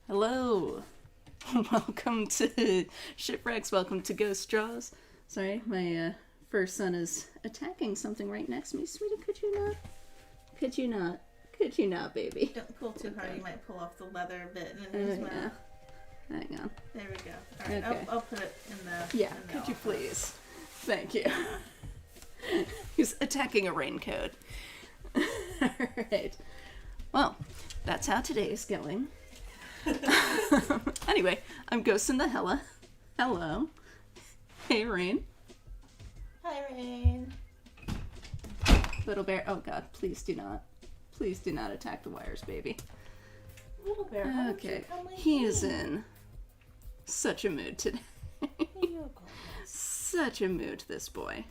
Hello. Welcome to Shipwrecks. Welcome to Ghost Jaws. Sorry, my first son is attacking something right next to me. Sweetie, could you not? Could you not? Could you not, baby? Don't pull too hard. You might pull off the leather bit in his mouth. Yeah. Hang on. There we go. All right, Okay. I'll put it in the... Yeah, in the could you office. please? Thank you. He's attacking a raincoat. Alright. Well, that's how today is going. Anyway, I'm ghosting the hella. Hello. Hey, Rain. Hi, Rain. Little bear. Oh, God. Please do not. Please do not attack the wires, baby. Little bear, why don't you Okay. come with He me? is in such a mood today. Here you go. Such a mood, this boy.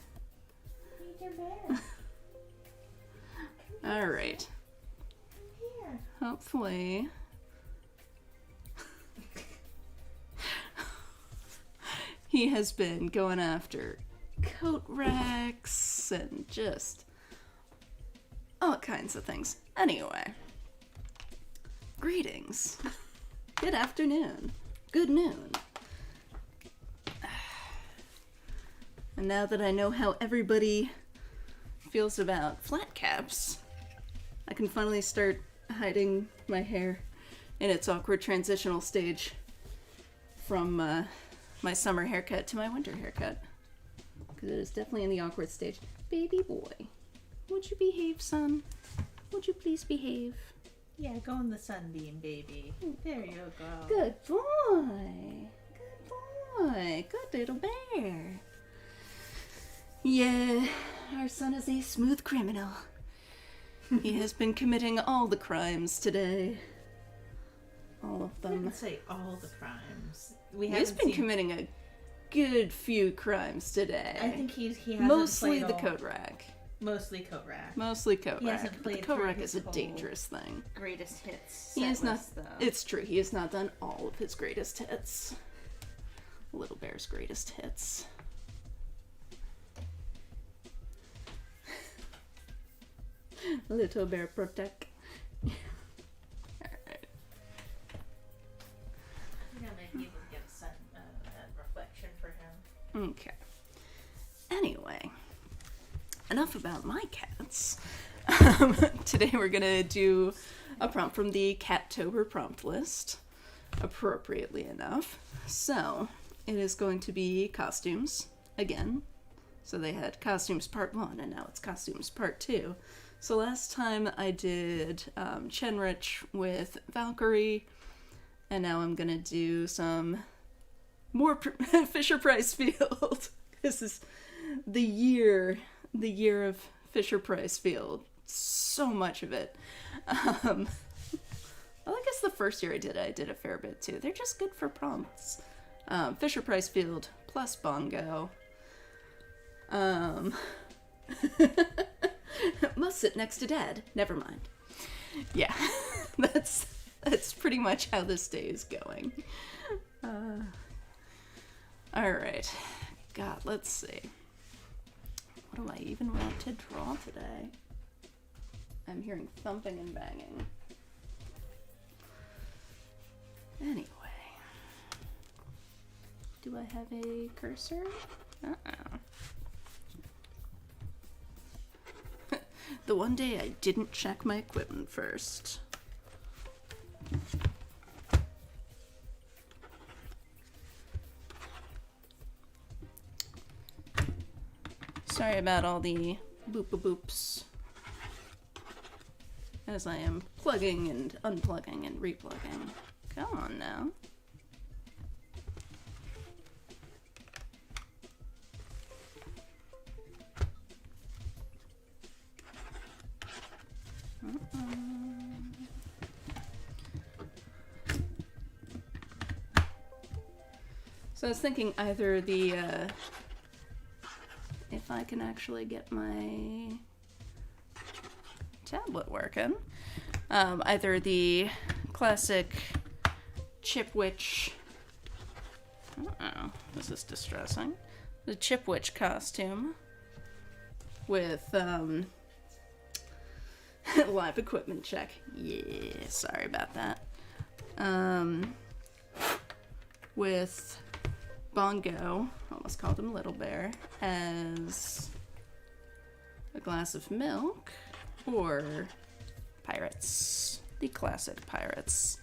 Meet your bear. All right. Here. Hopefully. He has been going after coat racks and just all kinds of things. Anyway, greetings. Good afternoon. Good noon. And now that I know how everybody feels about flat caps, I can finally start hiding my hair in its awkward transitional stage from my summer haircut to my winter haircut. Because it is definitely in the awkward stage. Baby boy, would you behave, son? Would you please behave? Yeah, go in the sunbeam, baby. There you go. Good boy. Good boy. Good little bear. Yeah, our son is a smooth criminal. He has been committing all the crimes today. All of I them. wouldn't say all the crimes. We He's haven't been seen... committing a good few crimes today. I think he hasn't Mostly played the all... coat rack. Mostly coat rack. Mostly coat He rack. hasn't But the played coat through rack is his a whole dangerous thing. Greatest hits. He has not. list, though. It's true. He has not done all of his greatest hits. Little Bear's greatest hits. Little Bear protect. Alright. Yeah, maybe you would get a reflection for him. Okay. Anyway, enough about my cats. Today we're gonna do a prompt from the Cattober prompt list, appropriately enough. So, it is going to be costumes, again. So they had costumes part 1, and now it's costumes part 2. So last time I did Chenrich with Valkyrie, and now I'm gonna do some more Fisher-Price Field. This is the year of Fisher-Price Field. So much of it. Well, I guess the first year I did a fair bit too. They're just good for prompts. Fisher-Price Field plus Bongo. Must sit next to Dad. Never mind. Yeah, that's pretty much how this day is going. All right. God, let's see. What do I even want to draw today? I'm hearing thumping and banging. Anyway. Do I have a cursor? Uh-oh. The one day I didn't check my equipment first. Sorry about all the boop-a-boops. As I am plugging and unplugging and replugging. Come on now. So I was thinking either the, if I can actually get my tablet working, either the classic Chipwich, uh-oh, this is distressing, the Chipwich costume with, live equipment check. Yeah, sorry about that. with Bongo, almost called him Little Bear, as a glass of milk, or Pirates, the classic Pirates.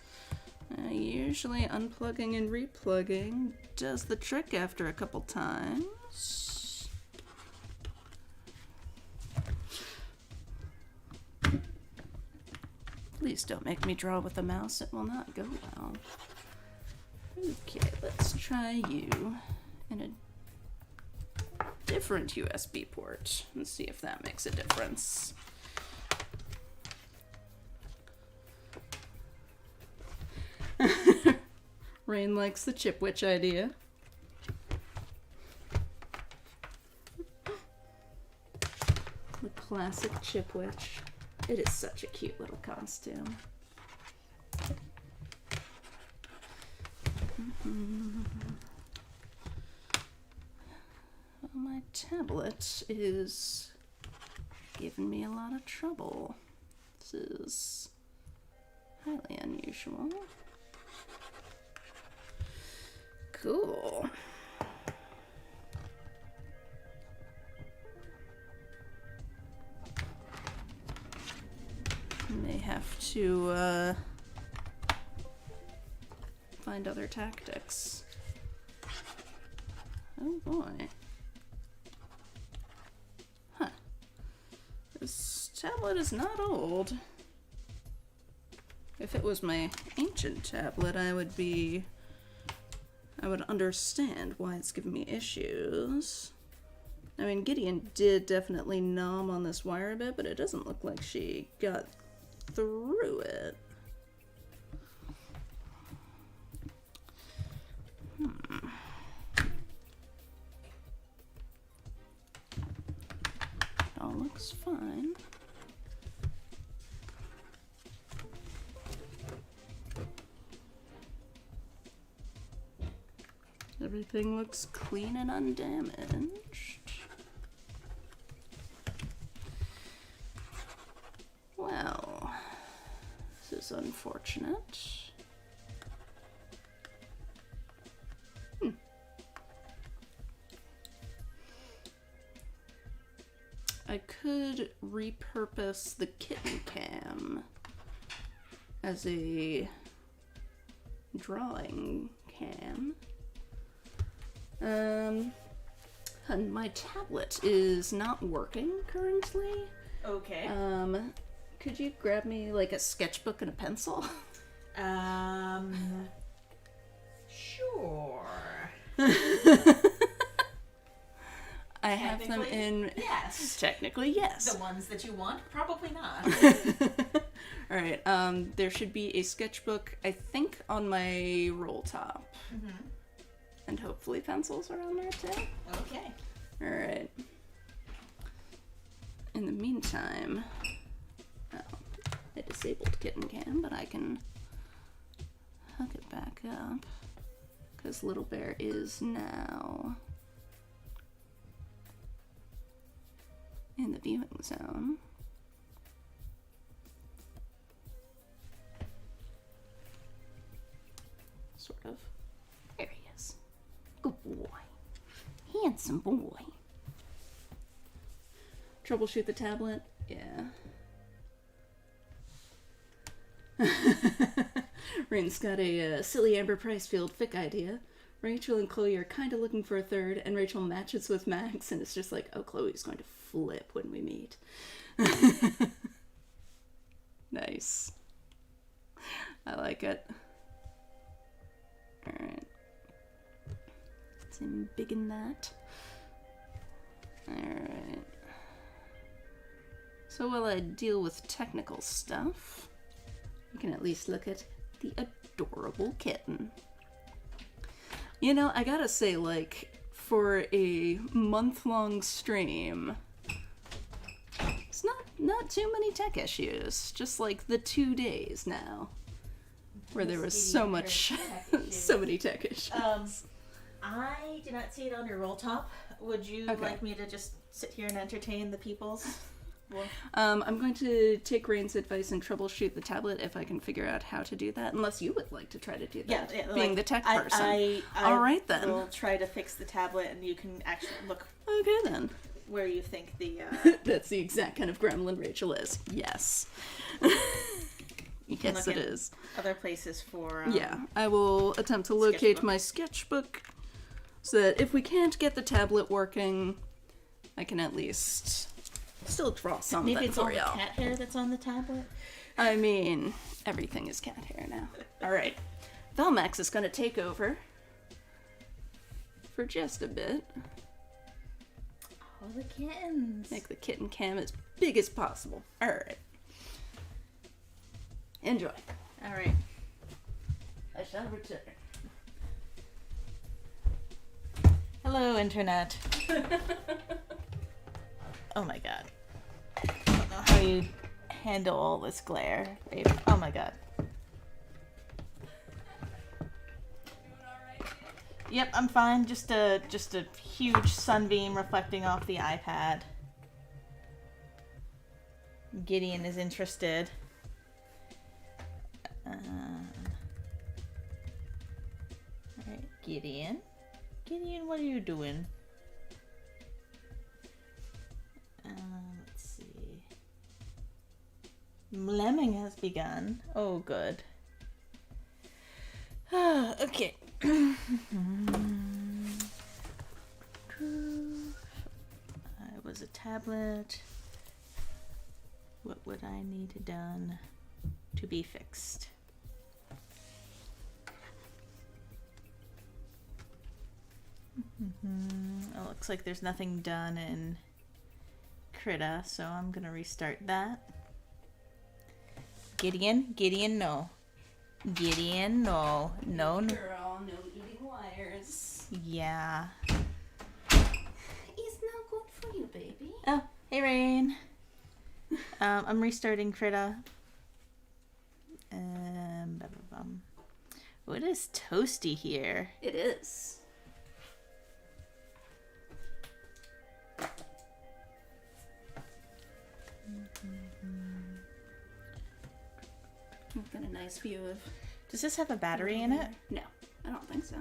Usually unplugging and replugging does the trick after a couple times. Please don't make me draw with the mouse, it will not go well. Okay, let's try you in a different USB port and see if that makes a difference. Rain likes the Chip Witch idea. The classic Chip Witch. It is such a cute little costume. Well, my tablet is giving me a lot of trouble. This is highly unusual. Cool. May have to find other tactics. Oh boy. Huh. This tablet is not old. If it was my ancient tablet, I would understand why it's giving me issues. I mean, Gideon did definitely nom on this wire a bit, but it doesn't look like she got through it. It all looks fine. Everything looks clean and undamaged. Well, this is unfortunate. I could repurpose the kitten cam as a drawing cam. And my tablet is not working currently. Okay. Could you grab me like a sketchbook and a pencil? Sure. I have them in... Yes. Technically, yes. The ones that you want? Probably not. Alright, there should be a sketchbook, I think, on my roll top. Mm-hmm. And hopefully pencils are on there too. Okay. Alright. In the meantime, I disabled kitten cam, but I can hook it back up because Little Bear is now in the viewing zone. Sort of. There he is. Good boy. Handsome boy. Troubleshoot the tablet? Yeah. Rain's got a silly Amber Pricefield fic idea. Rachel and Chloe are kind of looking for a third, and Rachel matches with Max, and it's just like, oh, Chloe's going to flip when we meet. Nice. I like it. Alright. Let's embiggen that. Alright. So while I deal with technical stuff, we can at least look at the adorable kitten. You know, I gotta say, like, for a month-long stream, it's not too many tech issues. Just like the 2 days now, where there was so much, so many tech issues. I did not see it on your roll top. Would you like me to just sit here and entertain the peoples Well, I'm going to take Rain's advice and troubleshoot the tablet if I can figure out how to do that, unless you would like to try to do that, being like, the tech person. I All right, then. will try to fix the tablet, and you can actually look Okay, then. where you think the... That's the exact kind of gremlin Rachel is. Yes. Yes, it is. Other places for... Yeah, I will attempt to locate my sketchbook so that if we can't get the tablet working, I can at least still draw something Maybe it's for all the y'all. cat hair that's on the tablet? I mean, everything is cat hair now. Alright. Velmax is going to take over for just a bit. All the kittens. Make the kitten cam as big as possible. Alright. Enjoy. Alright. I shall return. Hello, Internet. Oh my god. I don't know how you handle all this glare, babe. Oh my god. Yep, I'm fine. Just a huge sunbeam reflecting off the iPad. Gideon is interested. Alright, Gideon. Gideon, what are you doing? Let's see. Lemming has begun. Oh, good. Okay. I was a tablet. What would I need done to be fixed? It looks like there's nothing done in Krita, so I'm gonna restart that. Gideon, no. Gideon, no. No. Girl, no eating wires. Yeah. It's not good for you, baby. Oh, hey, Rain. I'm restarting Krita. Oh, it is toasty here. It is. We've got a nice view of... Does this have a battery in it? No, I don't think so.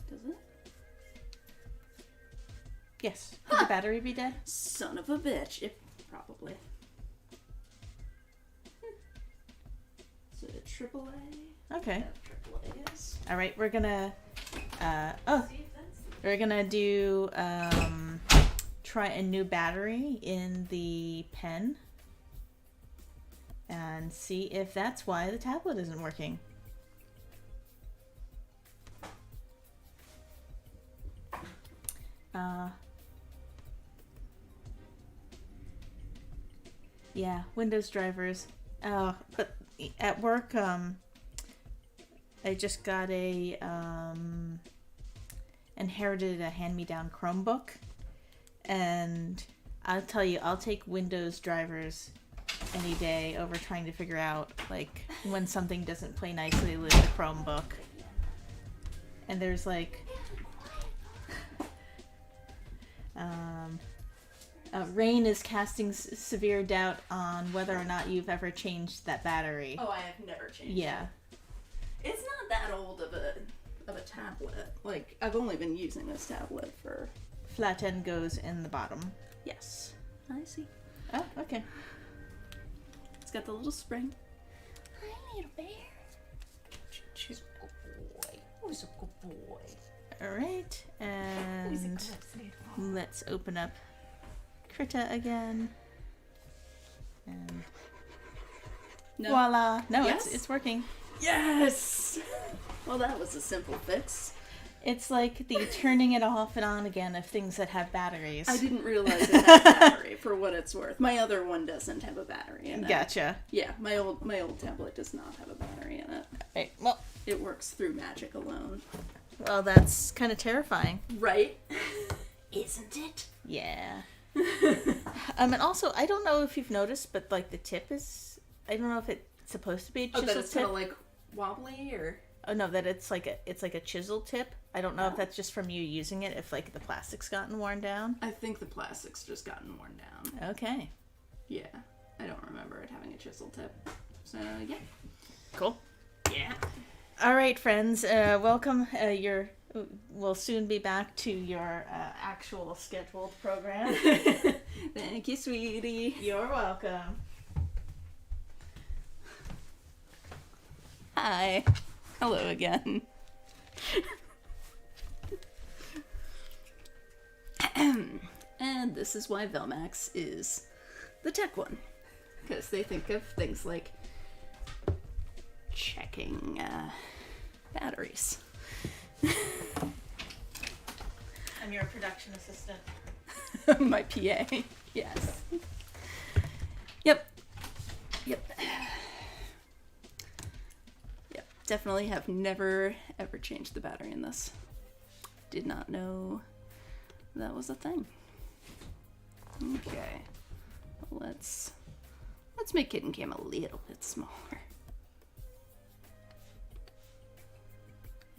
Does it? Yes. Could the battery be dead? Son of a bitch. Probably. So AAA? Okay. AAA is. All right, we're gonna do try a new battery in the pen and see if that's why the tablet isn't working. Yeah, Windows drivers. But at work, I just got inherited a hand-me-down Chromebook, and I'll tell you, I'll take Windows drivers any day over trying to figure out, like, when something doesn't play nicely with the Chromebook. And there's, like, Rain is casting severe doubt on whether or not you've ever changed that battery. Oh, I have never changed Yeah. it. It's not that old of a tablet. Like, I've only been using this tablet for... Flat end goes in the bottom. Yes. I see. Oh, okay. It's got the little spring. Hi, little bear. Who's a good boy? Who's a good boy? Alright, and let's open up Krita again. And No. voila! No, Yes? it's working. Yes! Well, that was a simple fix. It's like the turning it off and on again of things that have batteries. I didn't realize it had a battery, for what it's worth. My other one doesn't have a battery in it. Gotcha. Yeah, my old tablet does not have a battery in it. Right, well, It works through magic alone. that's kind of terrifying. Right? Isn't it? Yeah. And also, I don't know if you've noticed, but like the tip is, I don't know if it's supposed to be Oh, just that a it's tip. kind of like wobbly, or... Oh no, that it's like a chisel tip. I don't know if that's just from you using it, if like the plastic's gotten worn down. I think the plastic's just gotten worn down. Okay. Yeah. I don't remember it having a chisel tip. So, yeah. Cool. Yeah. All right, friends. Welcome. We'll soon be back to your actual scheduled program. Thank you, sweetie. You're welcome. Hi. Hello again. And this is why Velmax is the tech one. Because they think of things like checking batteries. I'm your production assistant. My PA. Yes. Yep. Definitely have never ever changed the battery in this. Did not know that was a thing. Okay. Let's make Kitten Cam a little bit smaller.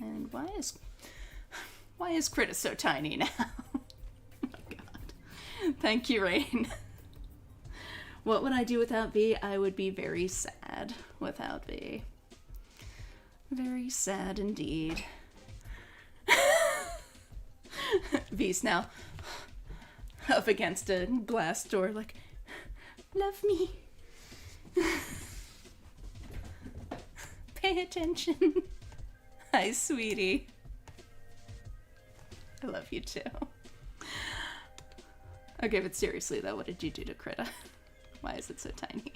And why is Critta so tiny now? Oh my god. Thank you, Rain. What would I do without V? I would be very sad without V. Very sad indeed. V's now up against a glass door like, love me. Pay attention. Hi, sweetie. I love you too. Okay, but seriously though, what did you do to Critta? Why is it so tiny?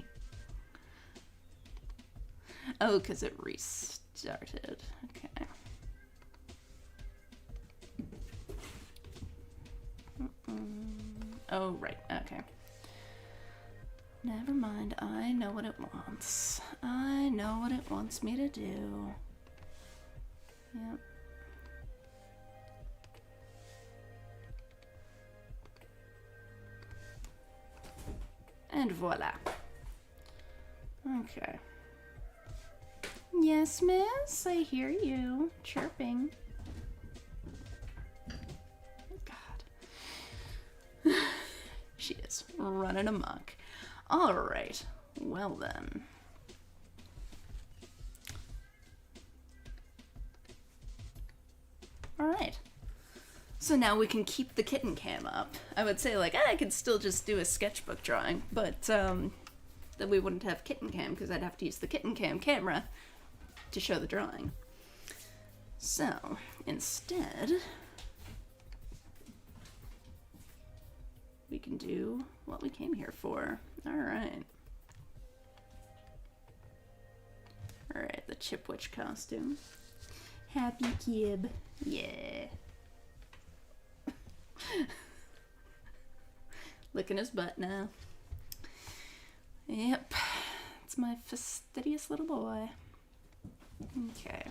Oh, because it restarted. Okay. Oh, right. Okay. Never mind. I know what it wants. I know what it wants me to do. Yep. And voila. Okay. Yes, miss, I hear you chirping. God. She is running amok. All right. Well then. All right. So now we can keep the kitten cam up. I would say like I could still just do a sketchbook drawing, but then we wouldn't have kitten cam because I'd have to use the kitten cam camera to show the drawing. So instead, we can do what we came here for. All right. All right, the Chipwitch costume. Happy Kib. Yeah. Licking his butt now. Yep. It's my fastidious little boy. Okay.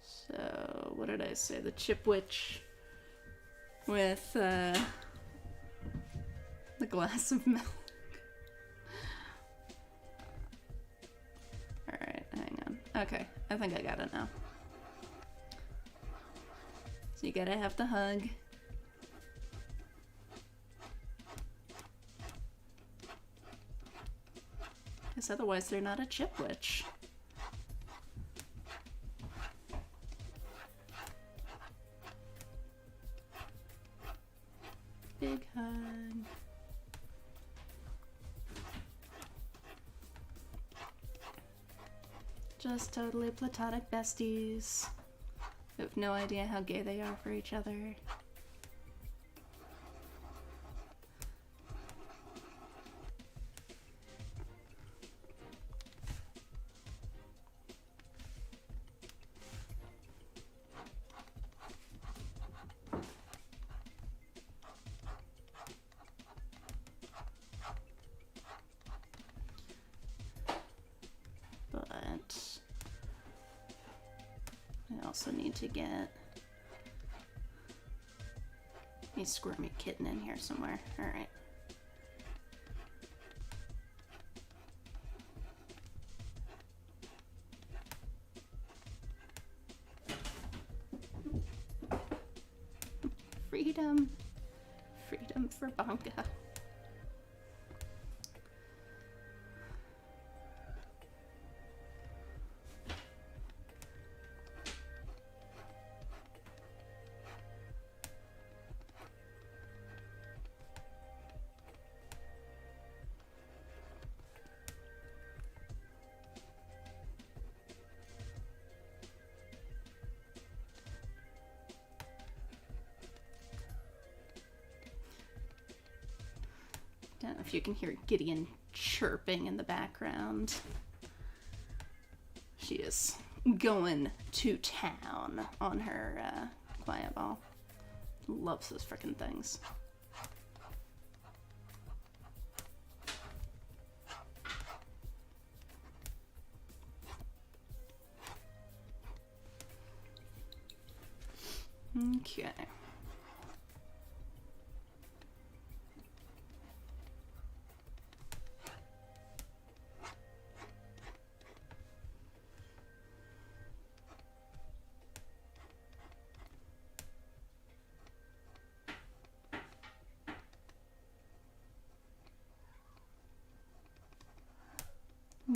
So, what did I say? The Chipwitch with the glass of milk. Alright, hang on. Okay, I think I got it now. So you gotta have the hug. Because otherwise they're not a Chipwitch. Big hug. Just totally platonic besties. We have no idea how gay they are for each other. But I also need to get a squirmy kitten in here somewhere. Alright. Freedom. Freedom for Bongo. I don't know if you can hear Gideon chirping in the background. She is going to town on her quiet ball. Loves those frickin' things. Okay.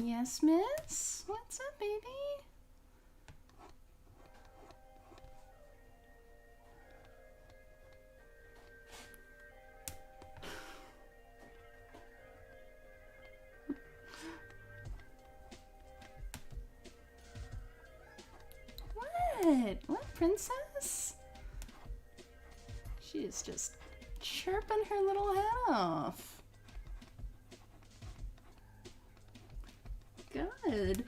Yes, miss? What's up, baby? What? What, princess? She is just chirping her little head off. Good.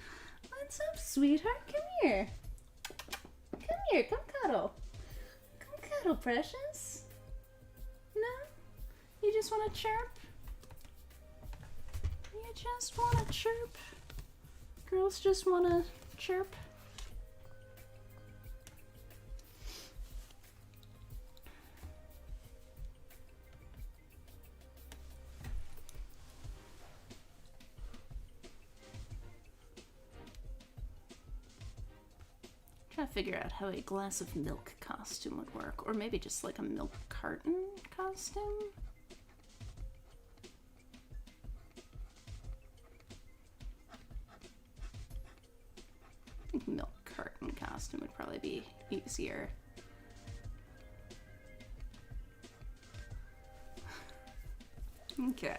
What's up, sweetheart? Come here. Come here. Come cuddle. Come cuddle, precious. No? You just want to chirp? You just want to chirp? Girls just want to chirp? Trying to figure out how a glass of milk costume would work, or maybe just like a milk carton costume. I think milk carton costume would probably be easier. Okay.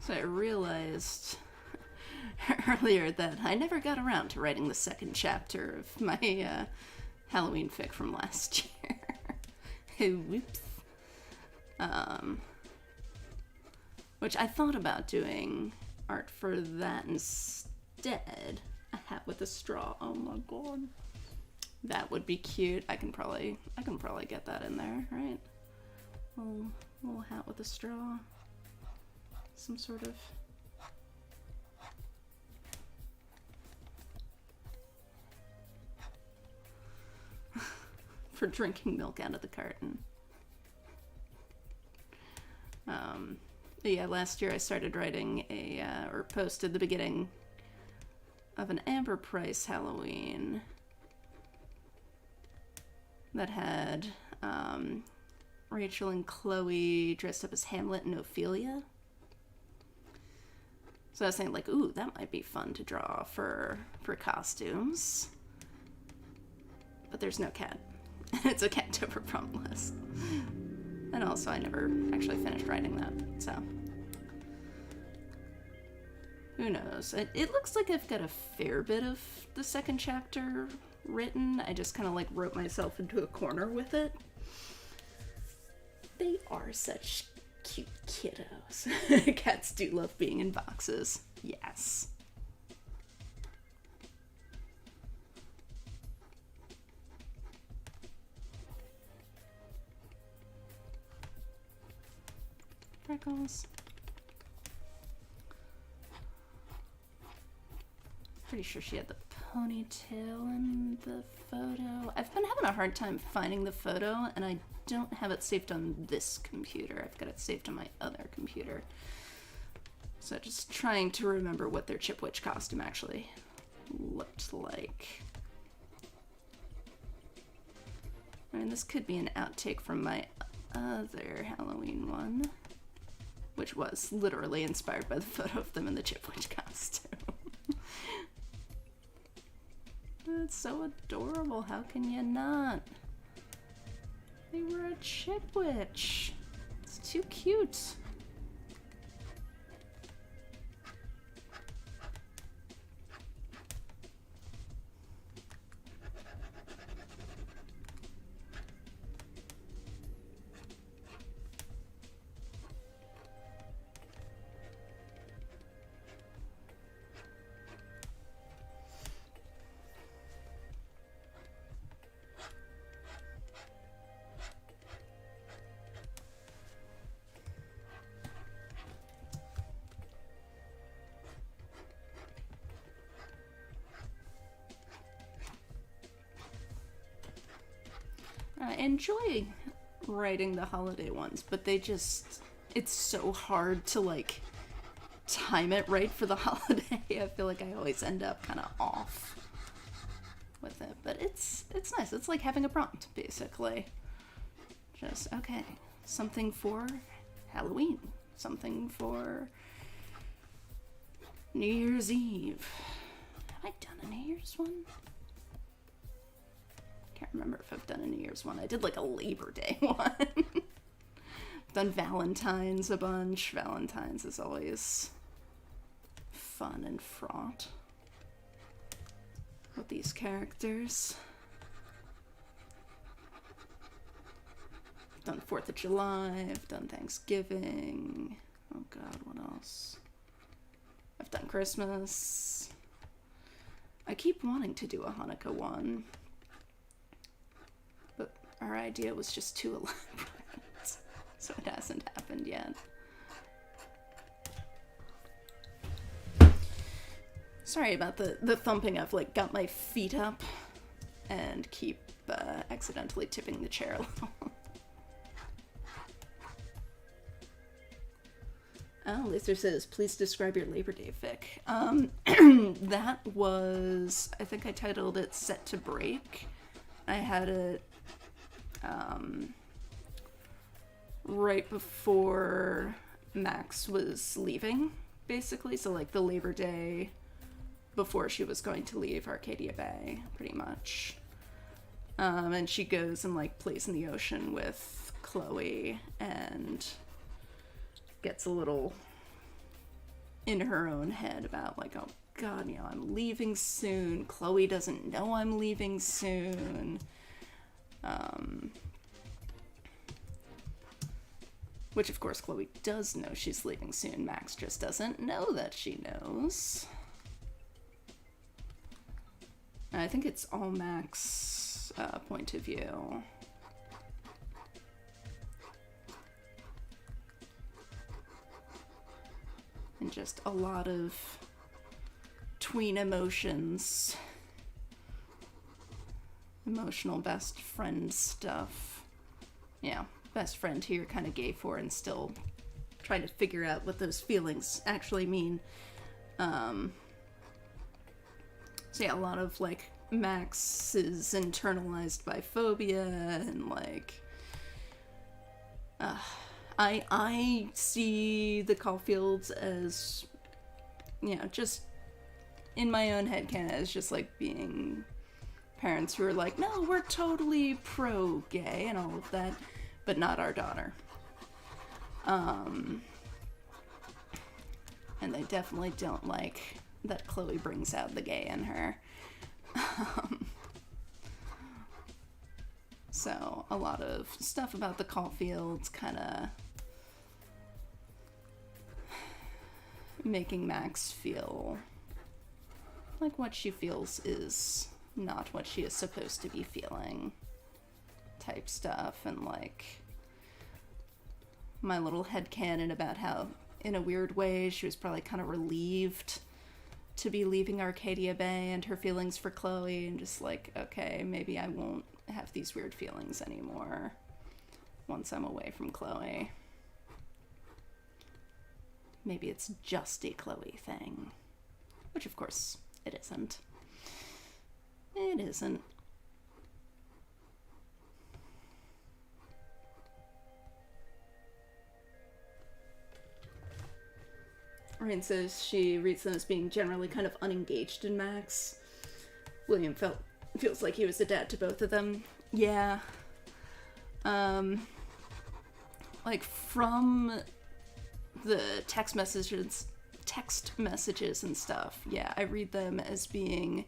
So I realized earlier that I never got around to writing the second chapter of my Halloween fic from last year. Whoops. Which I thought about doing art for that instead. A hat with a straw. Oh my god. That would be cute. I can probably get that in there, right? Little hat with a straw. Some sort of for drinking milk out of the carton. Yeah, last year I started writing or posted the beginning of an Amber Price Halloween that had Rachel and Chloe dressed up as Hamlet and Ophelia. So I was saying, like, ooh, that might be fun to draw for costumes. But there's no cat. It's a Cattober prompt list. And also, I never actually finished writing that, so. Who knows? It looks like I've got a fair bit of the second chapter written. I just kind of, like, wrote myself into a corner with it. They are such cute kiddos. Cats do love being in boxes. Yes. freckles. Pretty sure she had the ponytail in the photo. I've been having a hard time finding the photo, and I don't have it saved on this computer. I've got it saved on my other computer. So just trying to remember what their Chipwitch costume actually looked like. I mean, this could be an outtake from my other Halloween one, which was literally inspired by the photo of them in the Chipwitch costume. It's so adorable. How can you not? They were a Chipwitch. It's too cute. I enjoy writing the holiday ones, but it's so hard to like time it right for the holiday. I feel like I always end up kind of off with it, but it's nice. It's like having a prompt, basically. Just, okay, something for Halloween, something for New Year's Eve. Have I done a New Year's one? Can't remember if I've done a New Year's one. I did like a Labor Day one. Done Valentine's a bunch. Valentine's is always fun and fraught with these characters. I've done 4th of July. I've done Thanksgiving. Oh god, what else? I've done Christmas. I keep wanting to do a Hanukkah one. Our idea was just too elaborate, so it hasn't happened yet. Sorry about the thumping. I've like got my feet up and keep accidentally tipping the chair a little. Oh, Lisa says, please describe your Labor Day fic. That was, I think I titled it Set to Break. I had it right before Max was leaving, basically. So like the Labor Day before she was going to leave Arcadia Bay, pretty much. And she goes and like plays in the ocean with Chloe and gets a little in her own head about like, oh god, you know, I'm leaving soon. Chloe doesn't know I'm leaving soon. Which, of course, Chloe does know she's leaving soon. Max just doesn't know that she knows. I think it's all Max's point of view. And just a lot of tween emotions. Emotional best friend stuff. Yeah, best friend who you're kind of gay for and still trying to figure out what those feelings actually mean. So yeah, a lot of like Max's internalized biphobia and like I see the Caulfields as, you know, just in my own head kind of as just like being parents who are like, no, we're totally pro-gay and all of that, but not our daughter. And they definitely don't like that Chloe brings out the gay in her. So a lot of stuff about the Caulfields kind of making Max feel like what she feels is not what she is supposed to be feeling type stuff, and like my little headcanon about how, in a weird way, she was probably kind of relieved to be leaving Arcadia Bay and her feelings for Chloe, and just like, okay, maybe I won't have these weird feelings anymore once I'm away from Chloe. Maybe it's just a Chloe thing. Which, of course, it isn't. It isn't. Rain says she reads them as being generally kind of unengaged in Max. William feels like he was a dad to both of them. Yeah. Like, from the text messages and stuff, yeah, I read them as being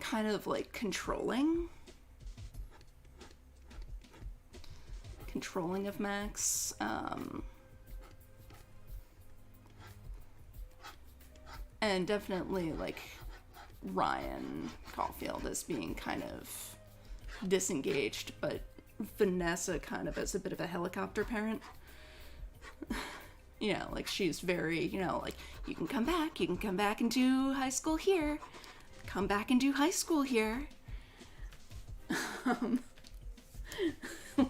kind of like controlling of Max. And definitely like Ryan Caulfield as being kind of disengaged, but Vanessa kind of as a bit of a helicopter parent. You know, like she's very, you know, like, you can come back and do high school here. Come back and do high school here.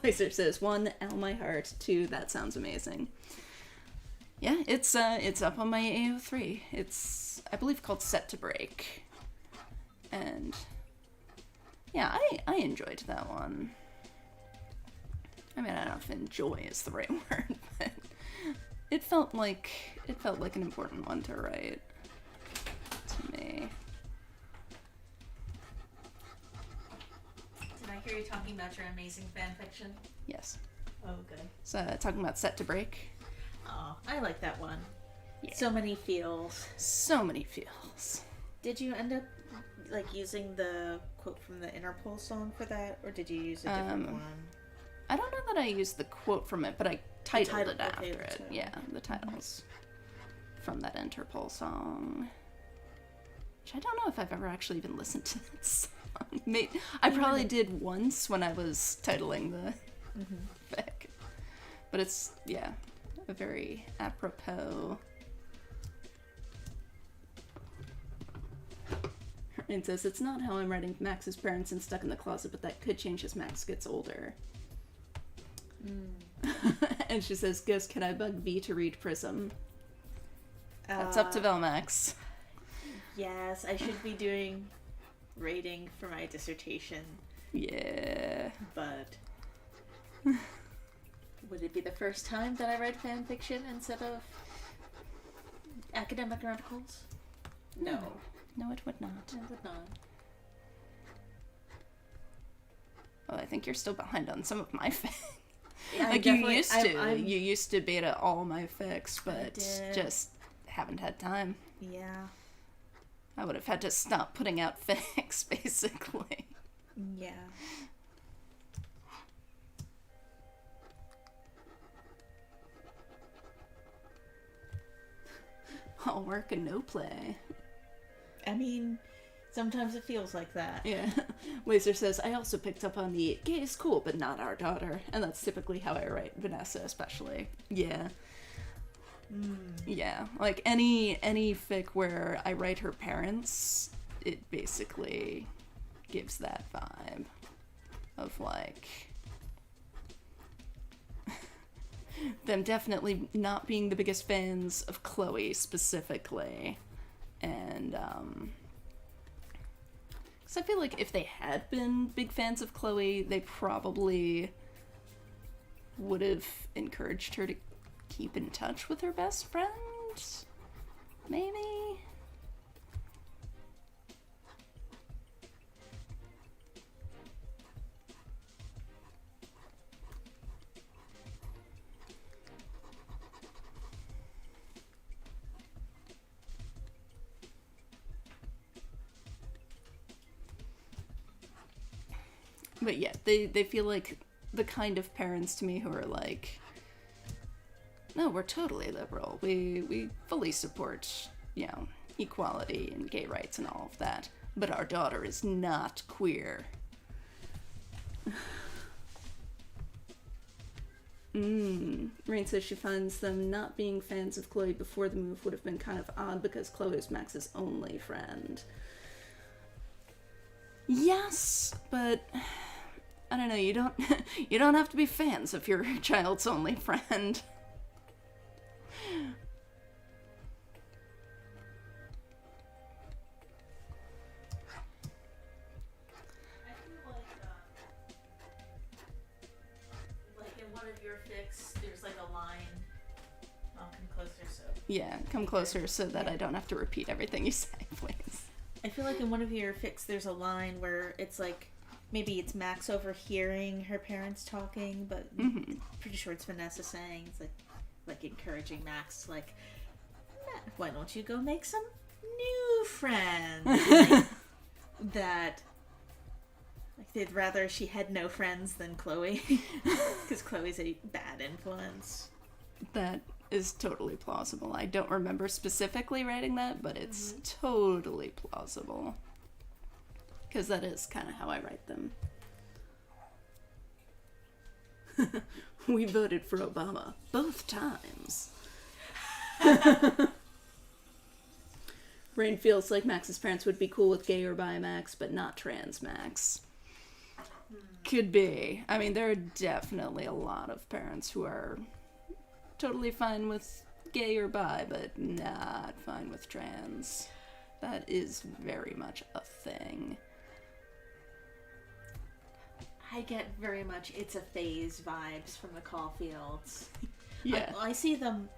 Laser says, 1, Ow My Heart, 2, that sounds amazing. Yeah, it's up on my AO3. It's, I believe, called Set to Break. And yeah, I enjoyed that one. I mean, I don't know if enjoy is the right word, but it felt like an important one to write to me. Did I hear you talking about your amazing fan fiction? Yes. Oh, good. So talking about Set to Break. Oh, I like that one. Yeah. So many feels. So many feels. Did you end up like using the quote from the Interpol song for that, or did you use a different one? I don't know that I used the quote from it, but I titled it after okay, it. Yeah, the titles from that Interpol song. Which I don't know if I've ever actually even listened to that song. I probably did once when I was titling the fic. But it's, yeah, a very apropos. It says, it's not how I'm writing Max's parents and stuck in the closet, but that could change as Max gets older. And she says, Ghost, can I bug V to read Prism? That's up to Velmax. Yes, I should be doing rating for my dissertation. Yeah. But would it be the first time that I read fan fiction instead of academic articles? No. No, it would not. It would not. Well, I think you're still behind on some of my fic. Yeah, like, you used to beta all my fics, but just haven't had time. Yeah. I would have had to stop putting out fics, basically. Yeah. All work and no play. I mean, sometimes it feels like that. Yeah. Laser says, I also picked up on the gay is cool, but not our daughter. And that's typically how I write Vanessa, especially. Yeah. Yeah. Like, any fic where I write her parents, it basically gives that vibe of, like, them definitely not being the biggest fans of Chloe specifically. And, because I feel like if they had been big fans of Chloe, they probably would have encouraged her to keep in touch with her best friend? Maybe? But yeah, they feel like the kind of parents to me who are like, no, we're totally liberal. We fully support, you know, equality and gay rights and all of that. But our daughter is not queer. Rain says she finds them not being fans of Chloe before the move would have been kind of odd because Chloe is Max's only friend. Yes, but I don't know, you don't have to be fans of your child's only friend. There's like a line. I'll come closer so. Yeah, come closer so that I don't have to repeat everything you say, please. I feel like in one of your fics there's a line where it's like, maybe it's Max overhearing her parents talking, but pretty sure it's Vanessa saying, it's like encouraging Max, like, why don't you go make some new friends? Like, that, like, they'd rather she had no friends than Chloe, because Chloe's a bad influence. That is totally plausible. I don't remember specifically writing that, but it's totally plausible. Because that is kind of how I write them. We voted for Obama both times. Rain feels like Max's parents would be cool with gay or bi Max, but not trans Max. Could be. I mean, there are definitely a lot of parents who are totally fine with gay or bi, but not fine with trans. That is very much a thing. I get very much it's a phase vibes from the Caulfields. Yeah. I see them,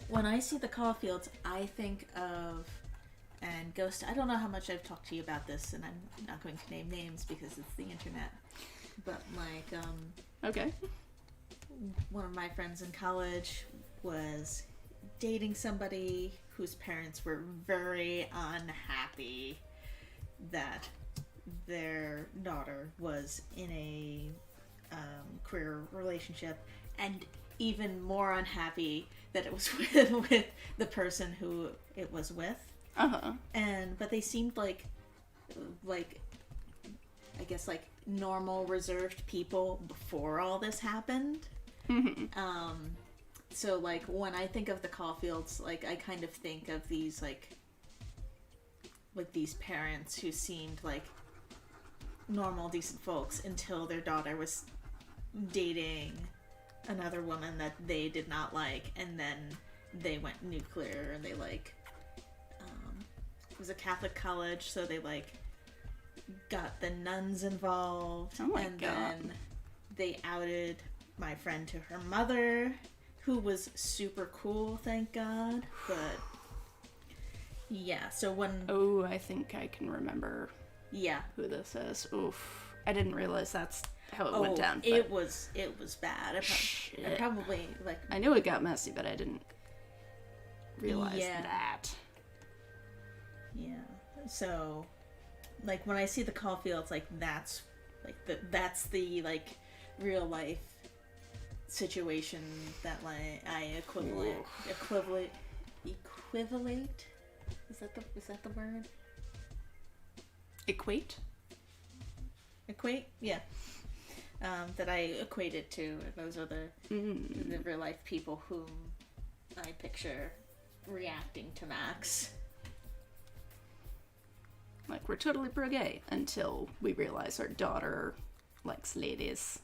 when I see the Caulfields, I think of, and Ghost, I don't know how much I've talked to you about this, and I'm not going to name names because it's the internet, but like, Okay. one of my friends in college was dating somebody whose parents were very unhappy that their daughter was in a queer relationship, and even more unhappy that it was with the person who it was with. But they seemed like I guess like normal reserved people before all this happened. So like when I think of the Caulfields, like I kind of think of these like these parents who seemed like normal, decent folks until their daughter was dating another woman that they did not like, and then they went nuclear, and they like it was a Catholic college, so they like got the nuns involved. Oh my and God. Then they outed my friend to her mother, who was super cool, thank God. But yeah, so when Oh, I think I can remember yeah, who this is. Oof. I didn't realize that's how it went down. But it was bad. I Shit. probably like I knew it got messy, but I didn't realize Yeah. that. yeah. So like when I see the Caulfields, like that's that's the like real life situation that like I equivalent. Is that the word? Equate? Equate? Yeah. That I equate it to. Those are the real life people whom I picture reacting to Max. Like, we're totally pro-gay until we realize our daughter likes ladies.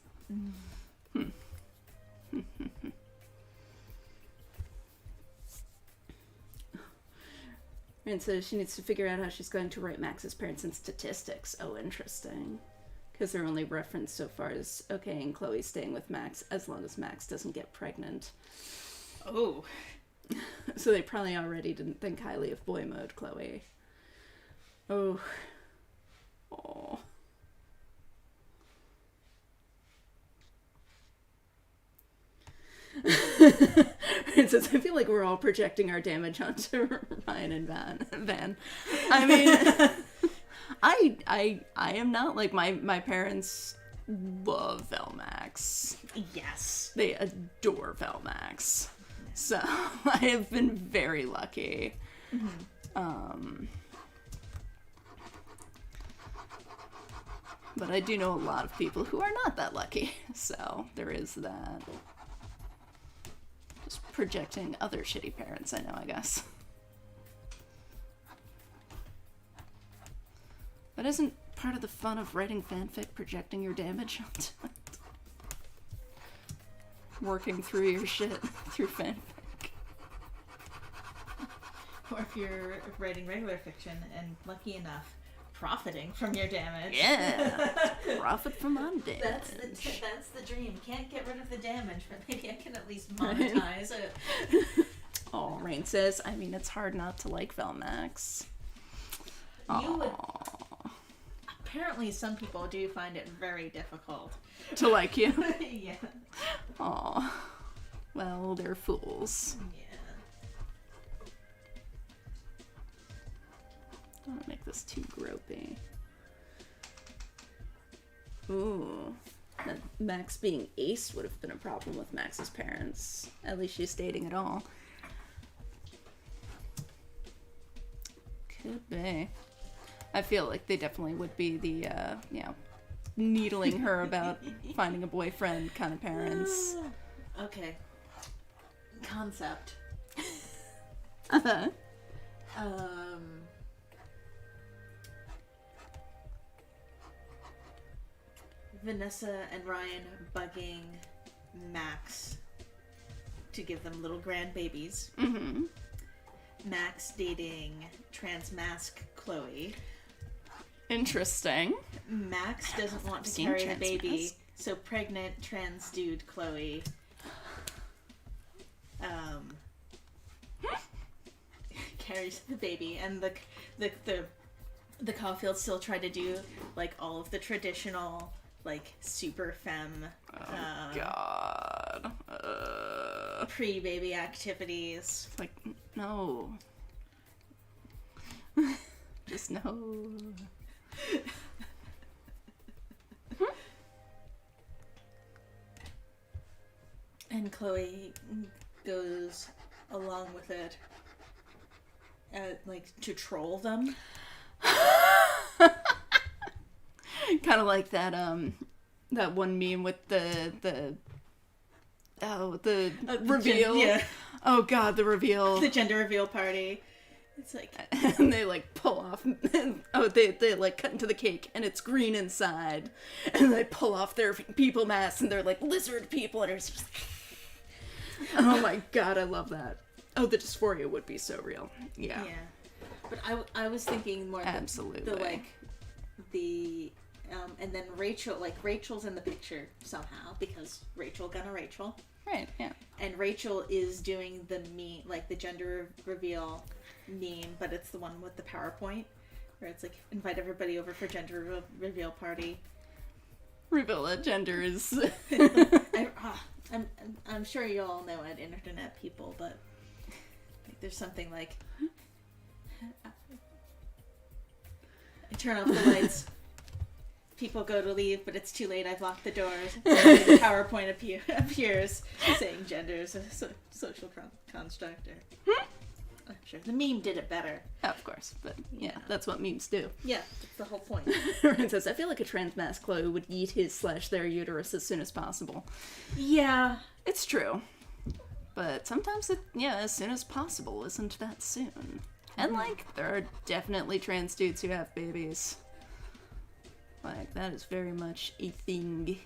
And so she needs to figure out how she's going to write Max's parents in statistics. Oh, interesting. Because they're only referenced so far as, okay, and Chloe's staying with Max as long as Max doesn't get pregnant. Oh. So they probably already didn't think highly of boy mode Chloe. Oh. Oh. It says, I feel like we're all projecting our damage onto Ryan and Van. I mean, I am not. Like, my parents love Velmax. Yes. They adore Velmax. So I have been very lucky. But I do know a lot of people who are not that lucky, so there is that. Just projecting other shitty parents I know, I guess. But isn't part of the fun of writing fanfic projecting your damage onto it? Working through your shit through fanfic. Or if you're writing regular fiction and lucky enough, profiting from your damage. Yeah, profit from my damage. That's the dream. Can't get rid of the damage, but maybe I can at least monetize it. Oh, Rain says, I mean, it's hard not to like Velmax. You would. Apparently, some people do find it very difficult to like you. Yeah. Aw. Well, they're fools. Yeah. I don't want to make this too gropey. Ooh. That Max being ace would have been a problem with Max's parents. At least she's dating at all. Could be. I feel like they definitely would be the, needling her about finding a boyfriend kind of parents. Okay. Concept. Uh-huh. Vanessa and Ryan bugging Max to give them little grandbabies. Mm-hmm. Max dating trans mask Chloe. Interesting. Max doesn't want to carry the baby, so pregnant trans dude Chloe carries the baby, and the Caulfields still try to do like all of the traditional like super femme God. pre-baby activities. Like, no. Just no. And Chloe goes along with it, like to troll them. Kind of like that that one meme with the reveal. Yeah. Oh God, the reveal. The gender reveal party. It's like, and they like pull off. Oh, they like cut into the cake and it's green inside, and they pull off their people masks and they're like lizard people, and it's just. Oh my God, I love that. Oh, the dysphoria would be so real. Yeah. Yeah. But I was thinking more absolutely the and then Rachel's in the picture somehow because Rachel gonna Rachel. Right. Yeah. And Rachel is doing the meme, like the gender reveal meme, but it's the one with the PowerPoint where it's like invite everybody over for gender reveal party. Reveal that gender is. I'm sure you all know it, internet people, but like, there's something like I turn off the lights. People go to leave, but it's too late. I've locked the doors. The PowerPoint appears saying gender is a social construct. I'm sure the meme did it better. Oh, of course, but yeah, that's what memes do. Yeah, that's the whole point. Ryan says, I feel like a trans mask Chloe would eat his/their uterus as soon as possible. Yeah. It's true. But sometimes as soon as possible isn't that soon. And like, there are definitely trans dudes who have babies. Like, that is very much a thing.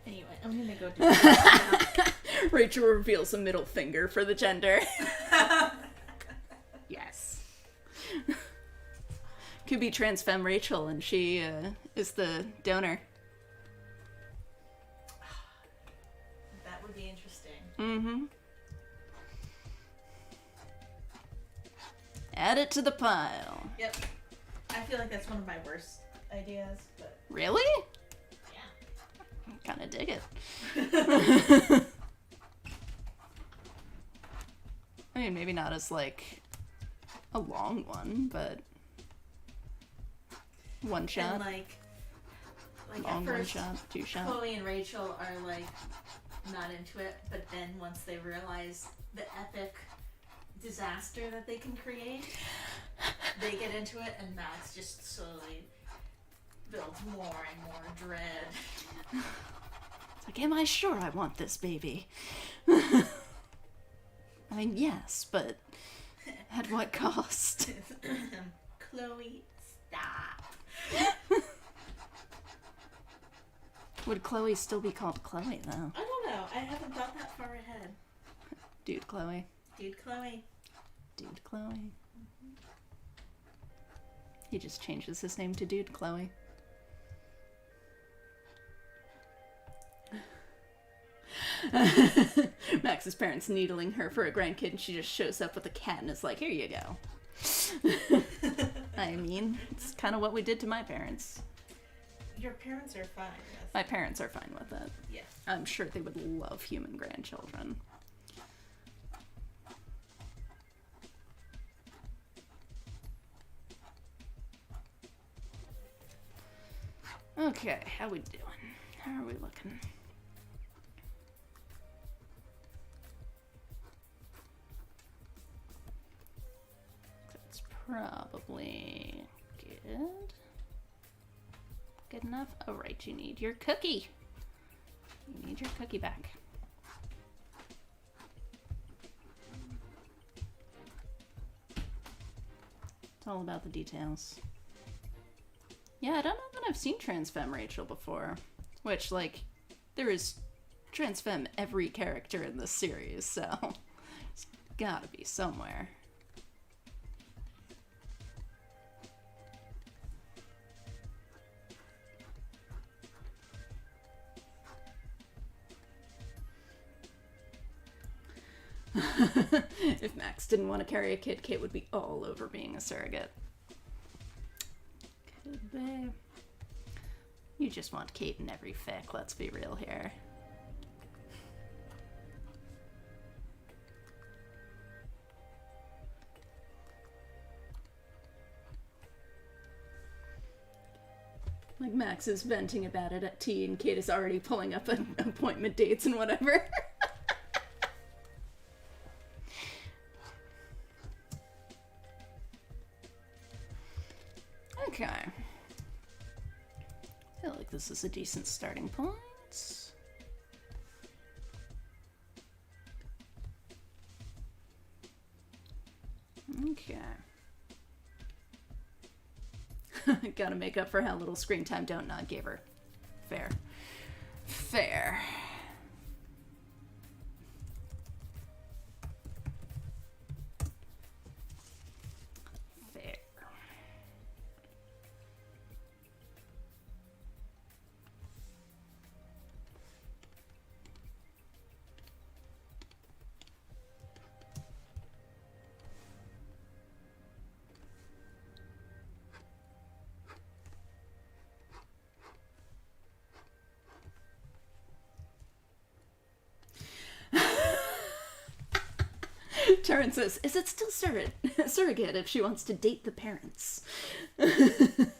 Anyway, I'm gonna go do that. Rachel reveals a middle finger for the gender. Yes. Could be trans femme Rachel, and she is the donor. That would be interesting. Mm-hmm. Add it to the pile. Yep. I feel like that's one of my worst ideas, but Really? yeah. I kind of dig it. I mean, maybe not as, like, a long one, but one shot. And, like, Like Long at one first, shot, two shot. Chloe and Rachel are like not into it, but then once they realize the epic disaster that they can create, they get into it, and Max just slowly builds more and more dread. It's like, am I sure I want this baby? I mean, yes, but at what cost? Chloe, stop. Would Chloe still be called Chloe, though? I don't know. I haven't thought that far ahead. Dude Chloe. Dude, Chloe. Dude Chloe. He just changes his name to Dude Chloe. Max's parents needling her for a grandkid, and she just shows up with a cat and is like, here you go. I mean, it's kind of what we did to my parents. Your parents are fine with My parents are fine with it. Yeah. I'm sure they would love human grandchildren. Okay, how we doing? How are we looking? That's probably good. Good enough? Oh, right, you need your cookie. You need your cookie back. It's all about the details. Yeah, I don't know that I've seen Trans Femme Rachel before. Which, like, there is Trans Femme every character in this series, so it's gotta be somewhere. If Max didn't want to carry a kid, Kate would be all over being a surrogate. Could be. You just want Kate in every fic, let's be real here. Like, Max is venting about it at tea, and Kate is already pulling up appointment dates and whatever. Okay. I feel like this is a decent starting point. Okay. Gotta make up for how little screen time Don't Nod gave her. Fair. Fair. Fair. Taryn says, is it still surrogate if she wants to date the parents? Of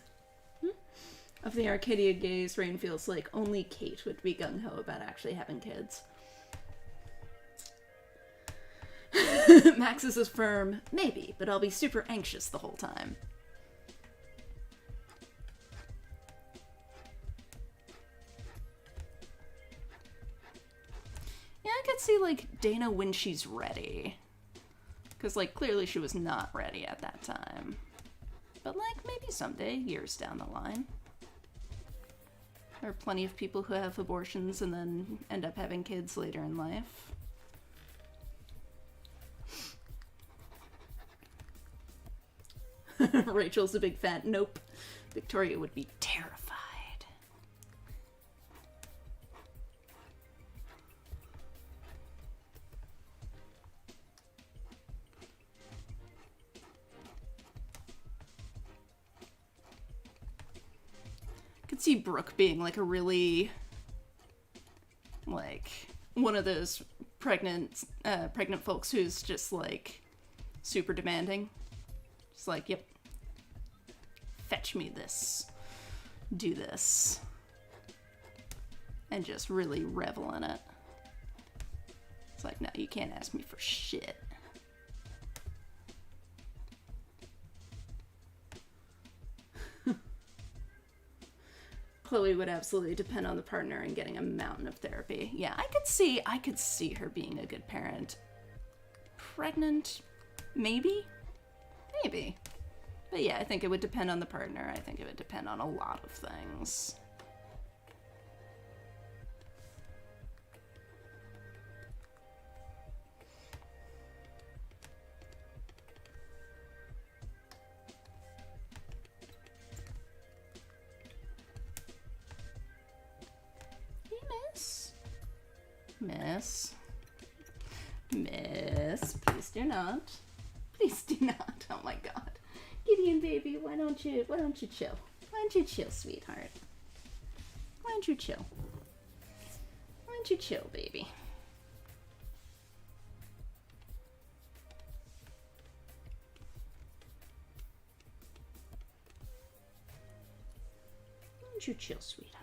the Arcadia gays, Rain feels like only Kate would be gung-ho about actually having kids. Max is firm, maybe, but I'll be super anxious the whole time. Yeah, I could see, like, Dana when she's ready. Because, like, clearly she was not ready at that time. But, like, maybe someday, years down the line. There are plenty of people who have abortions and then end up having kids later in life. Rachel's a big fat nope. Victoria would be terrified. Could see Brooke being like a really, like, one of those pregnant folks who's just like super demanding. Just like, yep, fetch me this, do this. and just really revel in it. It's like, no, you can't ask me for shit. Chloe would absolutely depend on the partner and getting a mountain of therapy. Yeah, I could see her being a good parent. Pregnant? Maybe? Maybe. But yeah, I think it would depend on the partner. I think it would depend on a lot of things. Miss, please do not. Please do not. Oh my god. Gideon, baby, why don't you chill? Why don't you chill, sweetheart? Why don't you chill? Why don't you chill, baby? Why don't you chill, sweetheart?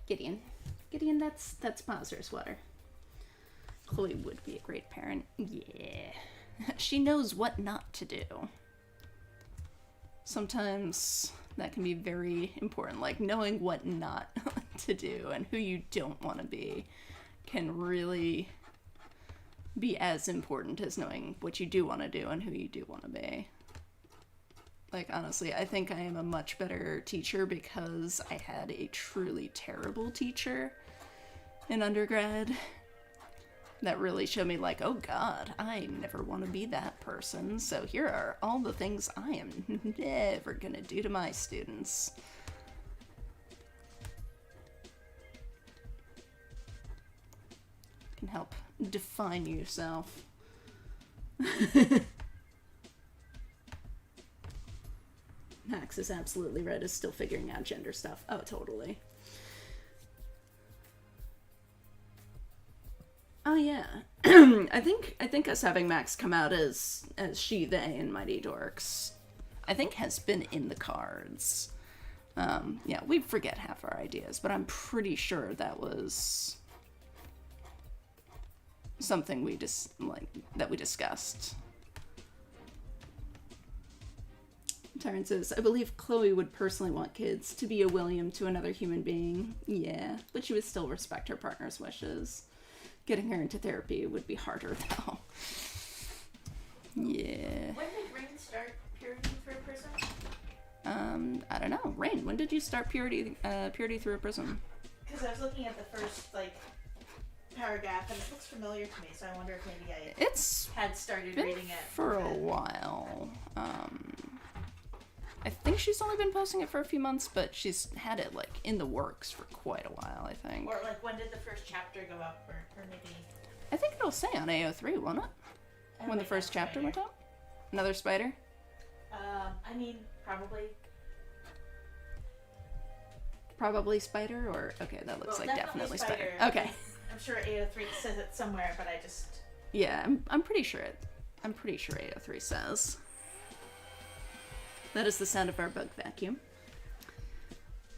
Gideon, that's Mazer's water. Chloe would be a great parent. Yeah. She knows what not to do. Sometimes that can be very important, like knowing what not to do and who you don't want to be can really be as important as knowing what you do want to do and who you do want to be. Like, honestly, I think I am a much better teacher because I had a truly terrible teacher in undergrad that really showed me, like, oh god, I never want to be that person, so here are all the things I am never gonna do to my students. Can help define yourself. Max is absolutely right, is still figuring out gender stuff. Oh, totally. Oh yeah. I think us having Max come out as she, they, and Mighty Dorks, I think has been in the cards. Yeah, we forget half our ideas, but I'm pretty sure that was something we that we discussed. Taryn says, I believe Chloe would personally want kids to be a William to another human being. Yeah, but she would still respect her partner's wishes. Getting her into therapy would be harder, though. Yeah. When did Rain start purity through a prism? I don't know. Rain, when did you start purity through a prism? Because I was looking at the first, paragraph, and it looks familiar to me, so I wonder if maybe I had started reading it. For a while. I think she's only been posting it for a few months, but she's had it, in the works for quite a while, I think. Or, when did the first chapter go up, or maybe... I think it'll say on AO3, won't it? When the first chapter went up? Another spider? Probably. Probably spider, or... Okay, that looks like definitely spider. Okay. I'm sure AO3 says it somewhere, but I just... Yeah, I'm pretty sure AO3 says. That is the sound of our bug vacuum.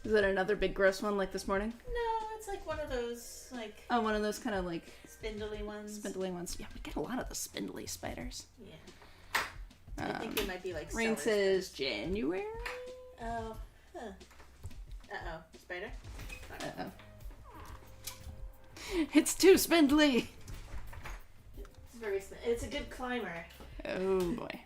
Is that another big gross one like this morning? No, it's one of those, Oh, one of those kind of, spindly ones. Spindly ones. Yeah, we get a lot of the spindly spiders. Yeah. I think they might be, Rain says January? Oh, huh. Uh-oh. Spider? Uh-oh. It's too spindly! It's a good climber. Oh, boy.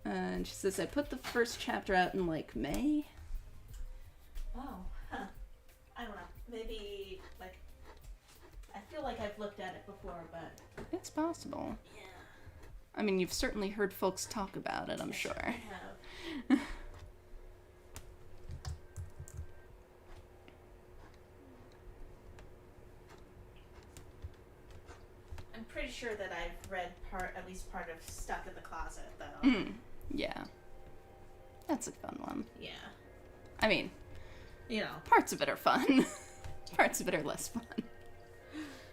And she says, I put the first chapter out in, May? Oh, huh. I don't know. Maybe, I feel like I've looked at it before, but... It's possible. Yeah. I mean, you've certainly heard folks talk about it, I'm sure. I have. I'm pretty sure that I've read at least part of Stuck in the Closet, though. Yeah. That's a fun one. Yeah. I mean, parts of it are fun. Parts of it are less fun.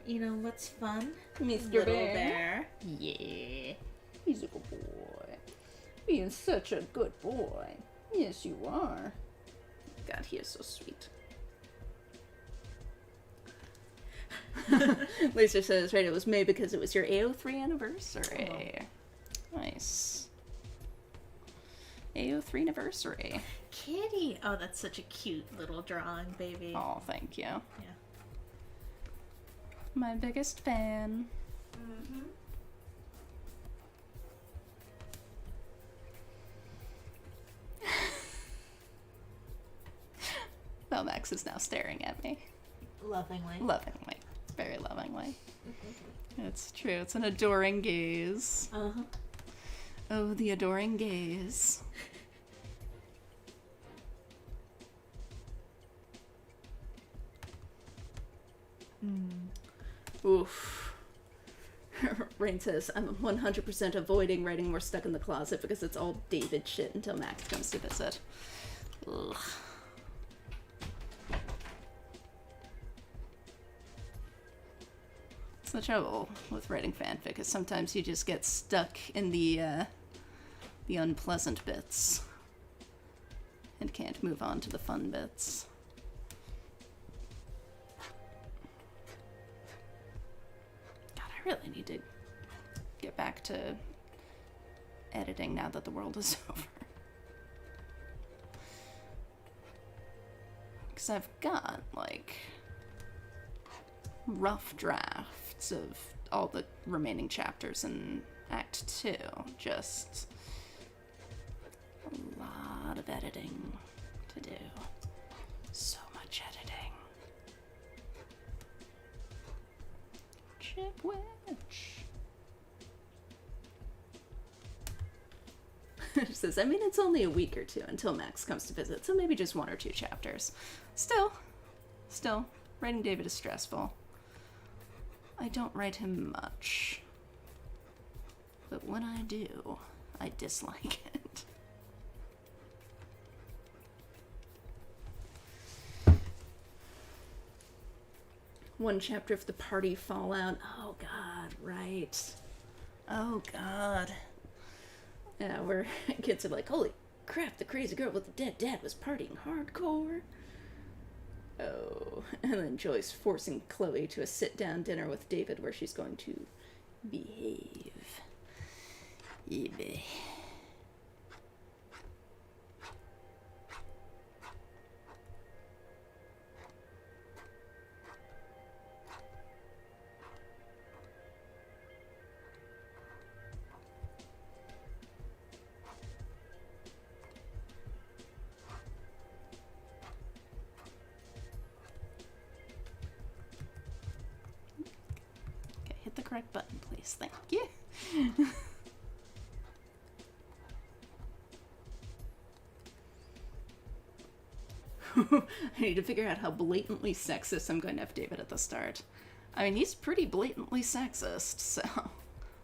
You know what's fun? Mr. Little Bear. Bear. Yeah. He's a good boy. Being such a good boy. Yes, you are. God, he is so sweet. Lisa says, right, it was May because it was your AO3 anniversary. Oh. Nice. AO3 anniversary. Kitty. Oh, that's such a cute little drawing, baby. Oh, thank you. Yeah. My biggest fan. Mm-hmm. Belmax is now staring at me. Lovingly. Lovingly. Very lovingly. It's true. It's an adoring gaze. Uh-huh. Oh, the adoring gaze. Oof. Rain says, I'm 100% avoiding writing We're Stuck in the Closet because it's all David shit until Max comes to visit. Ugh. It's the trouble with writing fanfic is sometimes you just get stuck in the unpleasant bits and can't move on to the fun bits. God, I really need to get back to editing now that the world is over. Because I've got, like, rough drafts of all the remaining chapters in Act 2. Just a lot of editing to do. So much editing. Chip Witch. She says, I mean, it's only a week or two until Max comes to visit, so maybe just 1 or 2 chapters. Still, writing David is stressful. I don't write him much. But when I do, I dislike it. One chapter of the party fallout. Oh god, right. Oh god. Yeah, where kids are like, holy crap, the crazy girl with the dead dad was partying hardcore. Oh, and then Joyce forcing Chloe to a sit-down dinner with David where she's going to behave. Yeah. Hit the correct button, please. Thank you. I need to figure out how blatantly sexist I'm going to have David at the start. I mean, he's pretty blatantly sexist, so...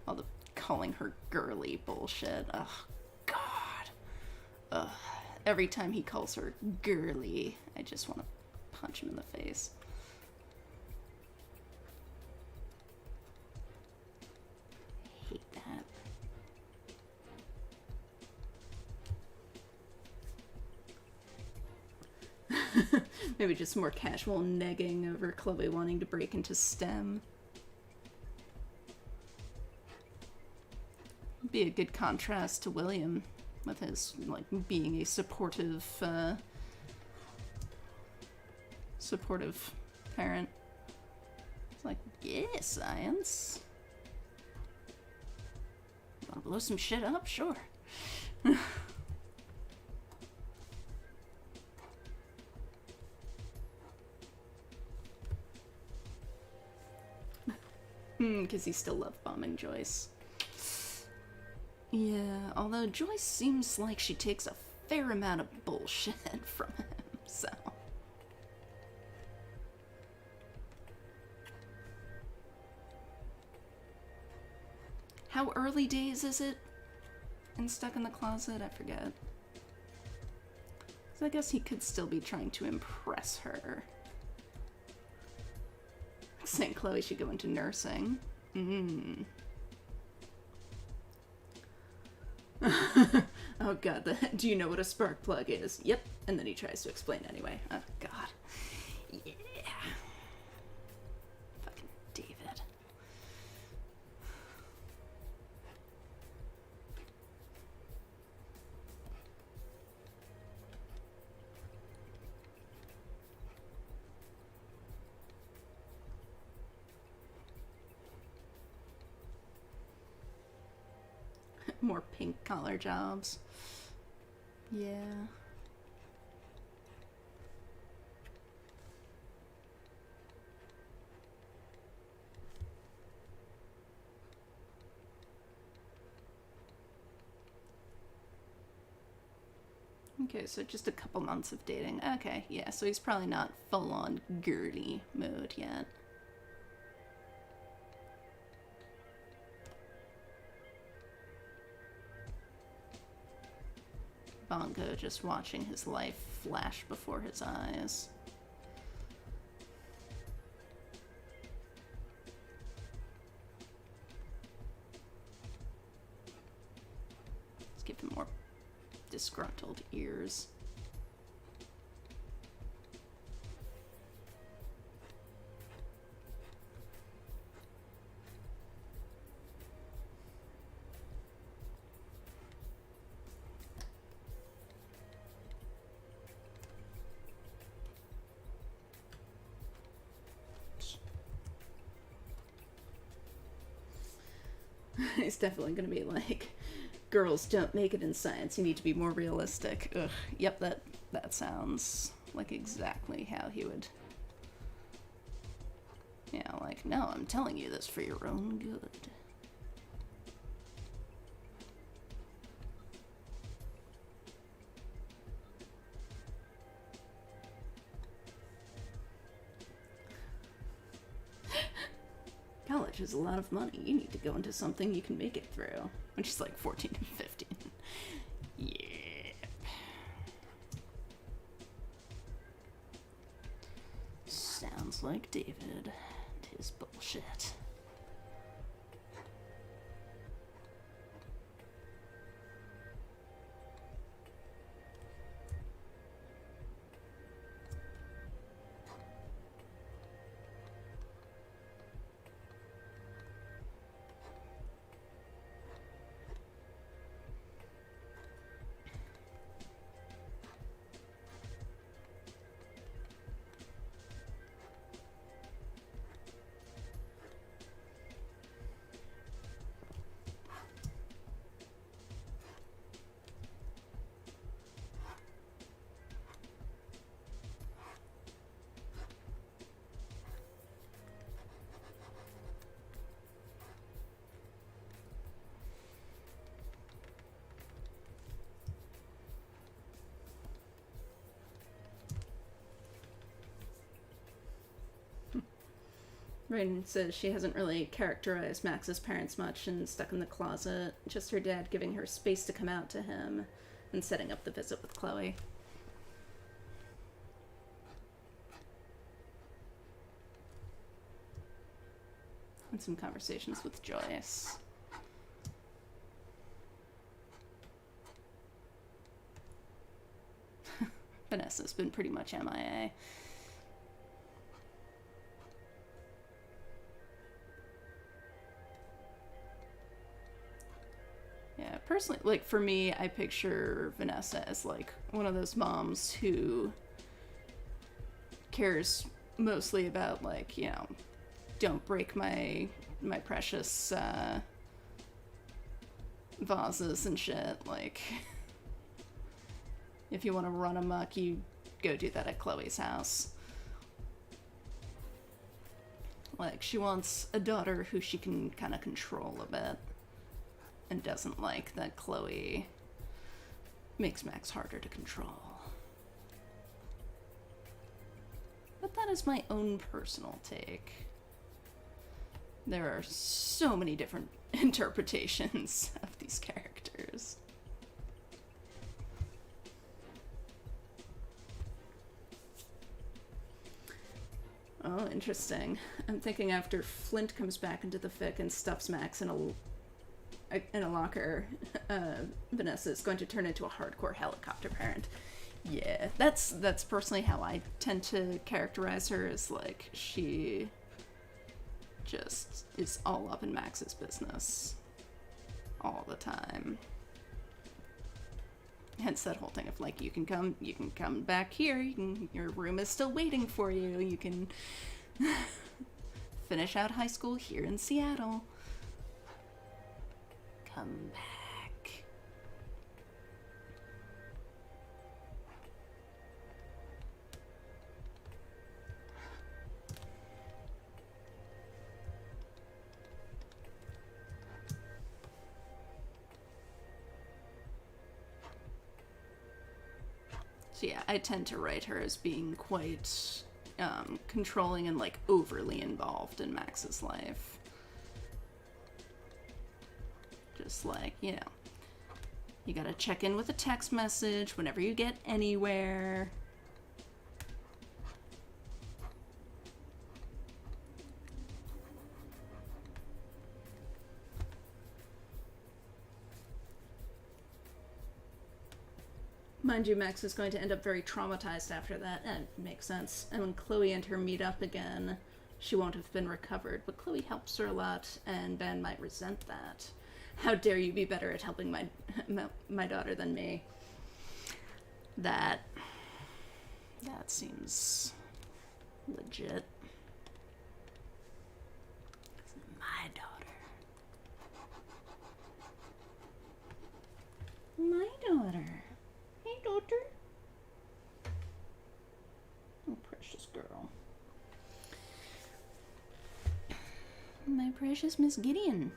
all the calling her girly bullshit. Oh, God. Ugh. Every time he calls her girly, I just want to punch him in the face. Hate that. Maybe just more casual negging over Chloe wanting to break into STEM. Be a good contrast to William with his, like, being a supportive parent. It's like, yeah, science. Wanna blow some shit up? Sure. Because he still loved bombing Joyce. Yeah, although Joyce seems like she takes a fair amount of bullshit from him, so... How early days is it in Stuck in the Closet? I forget. So I guess he could still be trying to impress her. Saying Chloe should go into nursing. Oh god, do you know what a spark plug is? Yep. And then he tries to explain anyway. Oh god. Yeah. Fucking David. More pink collar jobs. Yeah. Okay, so just a couple months of dating. Okay, yeah, so he's probably not full-on Gertie mode yet. Bongo just watching his life flash before his eyes. Let's give him more disgruntled ears. It's definitely gonna be like, girls don't make it in science, you need to be more realistic. Ugh. Yep, that sounds like exactly how he would. Yeah, like, no, I'm telling you this for your own good. College is a lot of money. You need to go into something you can make it through. When she's like 14 and 15. Yep. Sounds like David. 'Tis bullshit. Rain says she hasn't really characterized Max's parents much and stuck in the closet. Just her dad giving her space to come out to him and setting up the visit with Chloe. And some conversations with Joyce. Vanessa's been pretty much MIA. Yeah, personally, like, for me, I picture Vanessa as, like, one of those moms who cares mostly about, like, you know, don't break my precious, vases and shit. Like, if you want to run amok, you go do that at Chloe's house. Like, she wants a daughter who she can kind of control a bit. And doesn't like that Chloe makes Max harder to control. But that is my own personal take. There are so many different interpretations of these characters. Oh, interesting. I'm thinking after Flint comes back into the fic and stuffs Max in a in a locker, Vanessa is going to turn into a hardcore helicopter parent. Yeah, that's personally how I tend to characterize her, is like she just is all up in Max's business all the time. Hence that whole thing of like, you can come back here, your room is still waiting for you, you can finish out high school here in Seattle. Come back. So yeah, I tend to write her as being quite controlling and like overly involved in Max's life. Just like, you know, you gotta check in with a text message whenever you get anywhere. Mind you, Max is going to end up very traumatized after that, and it makes sense. And when Chloe and her meet up again, she won't have been recovered, but Chloe helps her a lot, and Ben might resent that. How dare you be better at helping my daughter than me? That seems legit. It's my daughter. My daughter. Hey, daughter. Oh, precious girl. My precious Miss Gideon.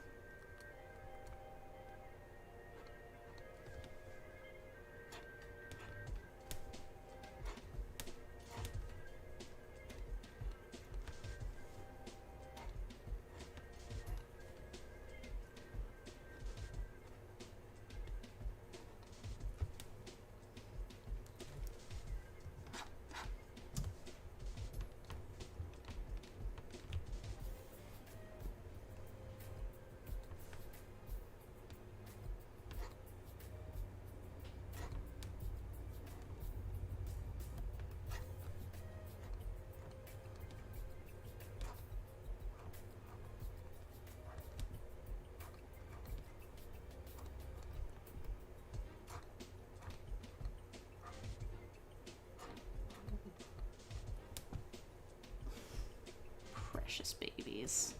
Precious babies.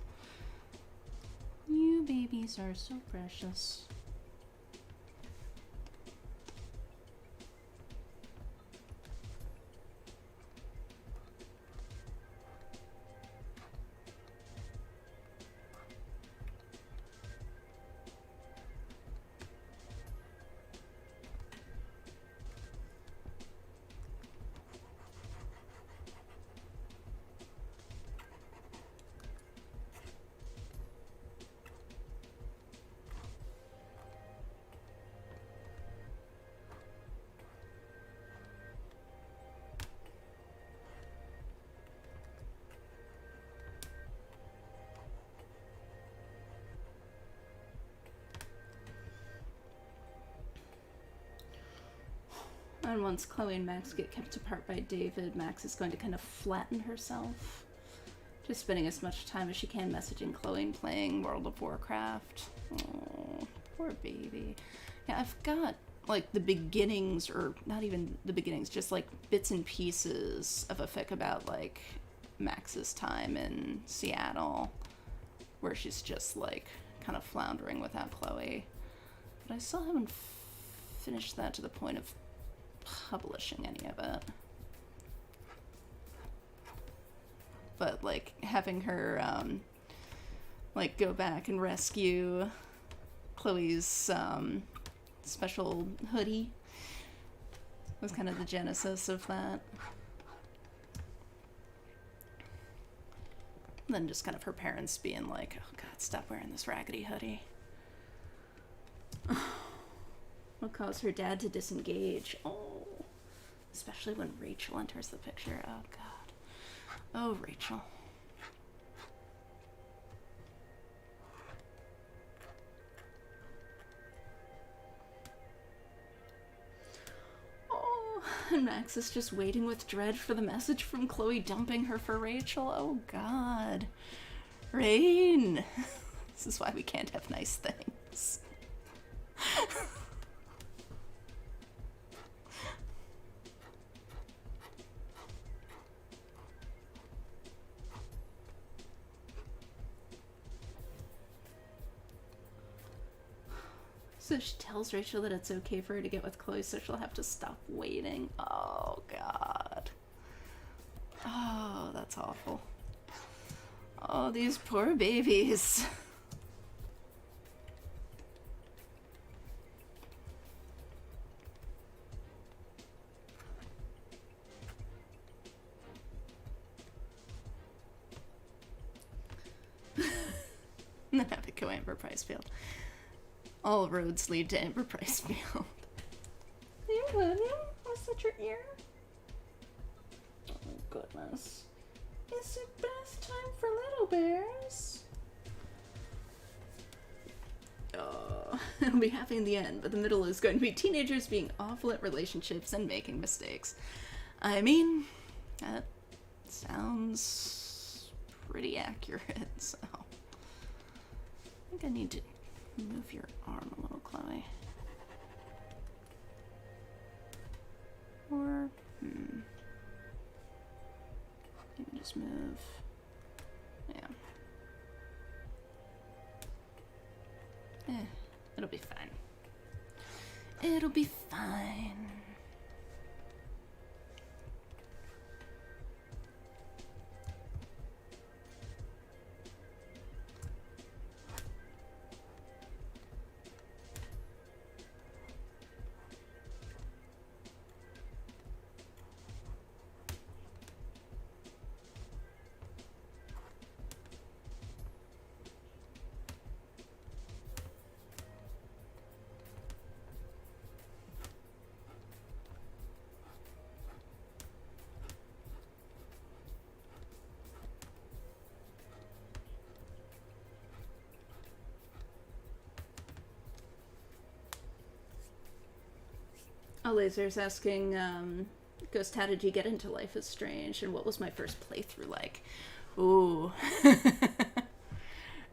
You babies are so precious. And once Chloe and Max get kept apart by David, Max is going to kind of flatten herself. Just spending as much time as she can messaging Chloe and playing World of Warcraft. Oh, poor baby. Yeah, I've got, like, the beginnings, or not even the beginnings, just, like, bits and pieces of a fic about, like, Max's time in Seattle, where she's just, like, kind of floundering without Chloe. But I still haven't finished that to the point of publishing any of it. But like having her like go back and rescue Chloe's special hoodie was kind of the genesis of that. And then just kind of her parents being like, oh god, stop wearing this raggedy hoodie. Will cause her dad to disengage. Oh, especially when Rachel enters the picture. Oh god. Oh, Rachel. and Max is just waiting with dread for the message from Chloe dumping her for Rachel. Oh god. Rain! This is why we can't have nice things. So she tells Rachel that it's okay for her to get with Chloe, so she'll have to stop waiting. Oh, God. Oh, that's awful. Oh, these poor babies. And then Epico Amber Pricefield. All roads lead to Amber Pricefield. Are you moving? Was that your ear? Oh my goodness. Is it bath time for little bears? Oh, it'll be happy in the end, but the middle is going to be teenagers being awful at relationships and making mistakes. I mean, that sounds pretty accurate, so... I think I need to move your arm a little, Chloe. Or, maybe just move. Yeah. It'll be fine. It'll be fine. Oh, Laser's asking, Ghost, how did you get into Life is Strange, and what was my first playthrough like? Ooh.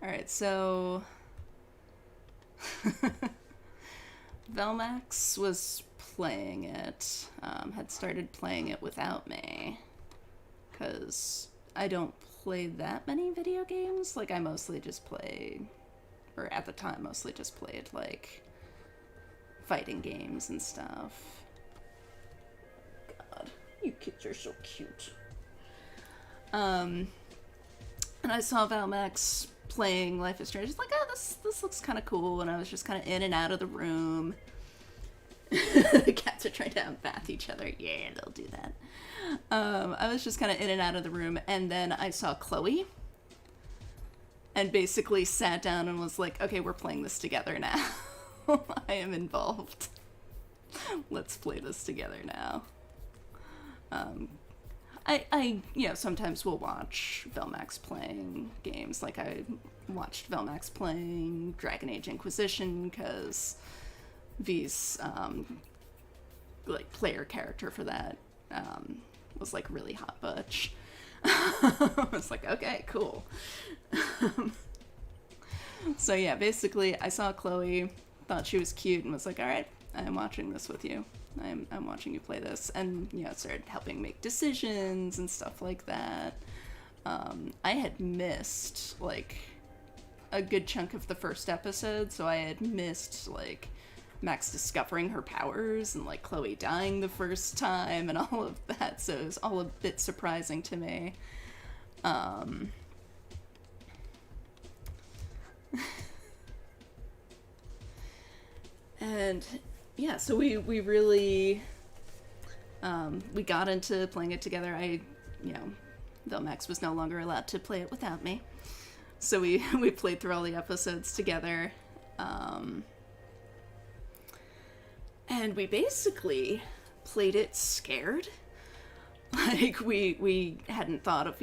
Alright, so... Velmax was playing it, had started playing it without me, because I don't play that many video games. Like, I mostly just play, or at the time, mostly just played, like... fighting games and stuff. God, you kids are so cute. And I saw Valmax playing Life is Strange. It's like, oh, this looks kind of cool. And I was just kind of in and out of the room. The cats are trying to bath each other. Yeah, they'll do that. I was just kind of in and out of the room, and then I saw Chloe. And basically sat down and was like, okay, we're playing this together now. I am involved. Let's play this together now. I sometimes will watch Velmax playing games. Like, I watched Velmax playing Dragon Age Inquisition, because V's, player character for that, was, like, really hot butch. I was like, okay, cool. So, yeah, basically, I saw Chloe... thought she was cute and was like, all right, I'm watching this with you. I'm watching you play this. And, started helping make decisions and stuff like that. I had missed, like, a good chunk of the first episode, so I had missed, like, Max discovering her powers and, like, Chloe dying the first time and all of that, so it was all a bit surprising to me. And yeah, so we really we got into playing it together. Though Max was no longer allowed to play it without me, so we played through all the episodes together, and we basically played it scared. Like, we hadn't thought of,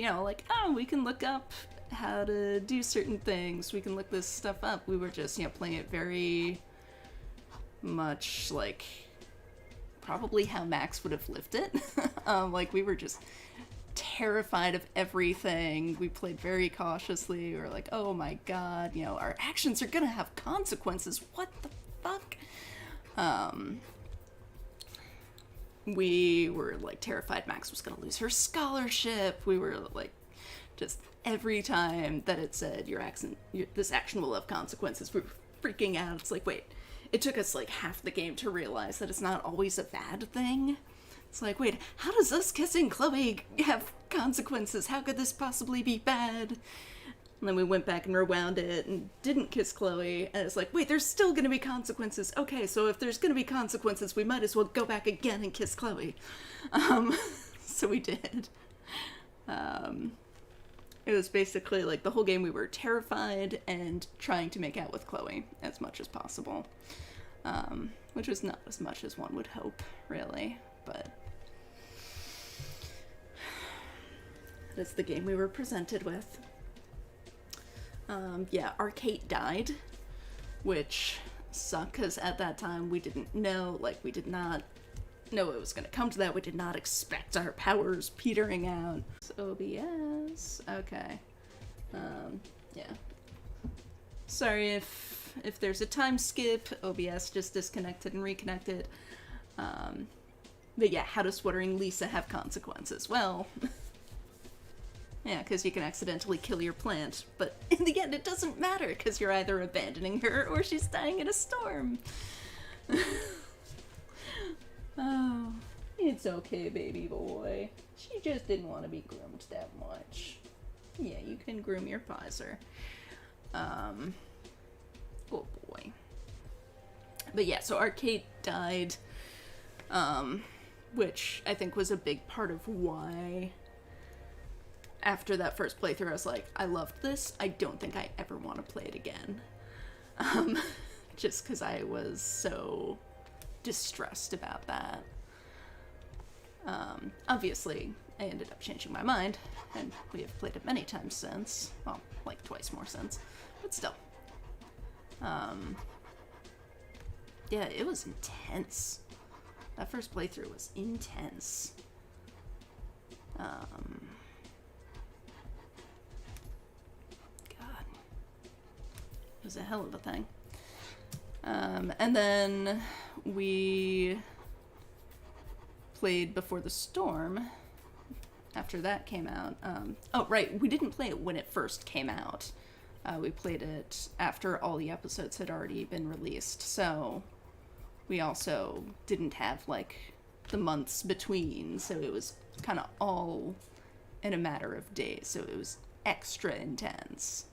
we can look up how to do certain things, we can look this stuff up. We were just, playing it very much, like, probably how Max would have lived it. Like, we were just terrified of everything. We played very cautiously. We were like, oh my god, you know, our actions are gonna have consequences. What the fuck? We were, like, terrified Max was gonna lose her scholarship. We were, like, just every time that it said, this action will have consequences, we were freaking out. It's like, wait, it took us, like, half the game to realize that it's not always a bad thing. It's like, wait, how does us kissing Chloe have consequences? How could this possibly be bad? And then we went back and rewound it and didn't kiss Chloe, and it's like, wait, there's still gonna be consequences. Okay, so if there's gonna be consequences, we might as well go back again and kiss Chloe. So we did. It was basically, like, the whole game we were terrified and trying to make out with Chloe as much as possible. Which was not as much as one would hope, really, but that's the game we were presented with. Yeah, our Kate died, which sucked, because at that time we didn't know, like, we did not know it was going to come to that. We did not expect our powers petering out. OBS, okay. Yeah. Sorry if there's a time skip, OBS just disconnected and reconnected. But yeah, how does Sweating Lisa have consequences? Well, yeah, because you can accidentally kill your plant, but in the end it doesn't matter, because you're either abandoning her or she's dying in a storm. Oh, it's okay, baby boy. She just didn't want to be groomed that much. Yeah, you can groom your Pfizer. Oh boy. But yeah, so our Kate died, which I think was a big part of why after that first playthrough I was like, I loved this, I don't think I ever want to play it again. Just because I was so distressed about that. Obviously, I ended up changing my mind, and we have played it many times since. Well, like twice more since, but still. Yeah, it was intense. That first playthrough was intense. God. It was a hell of a thing. And then we played Before the Storm after that came out. Oh, right, we didn't play it when it first came out. We played it after all the episodes had already been released, so we also didn't have, like, the months between, so it was kind of all in a matter of days, so it was extra intense.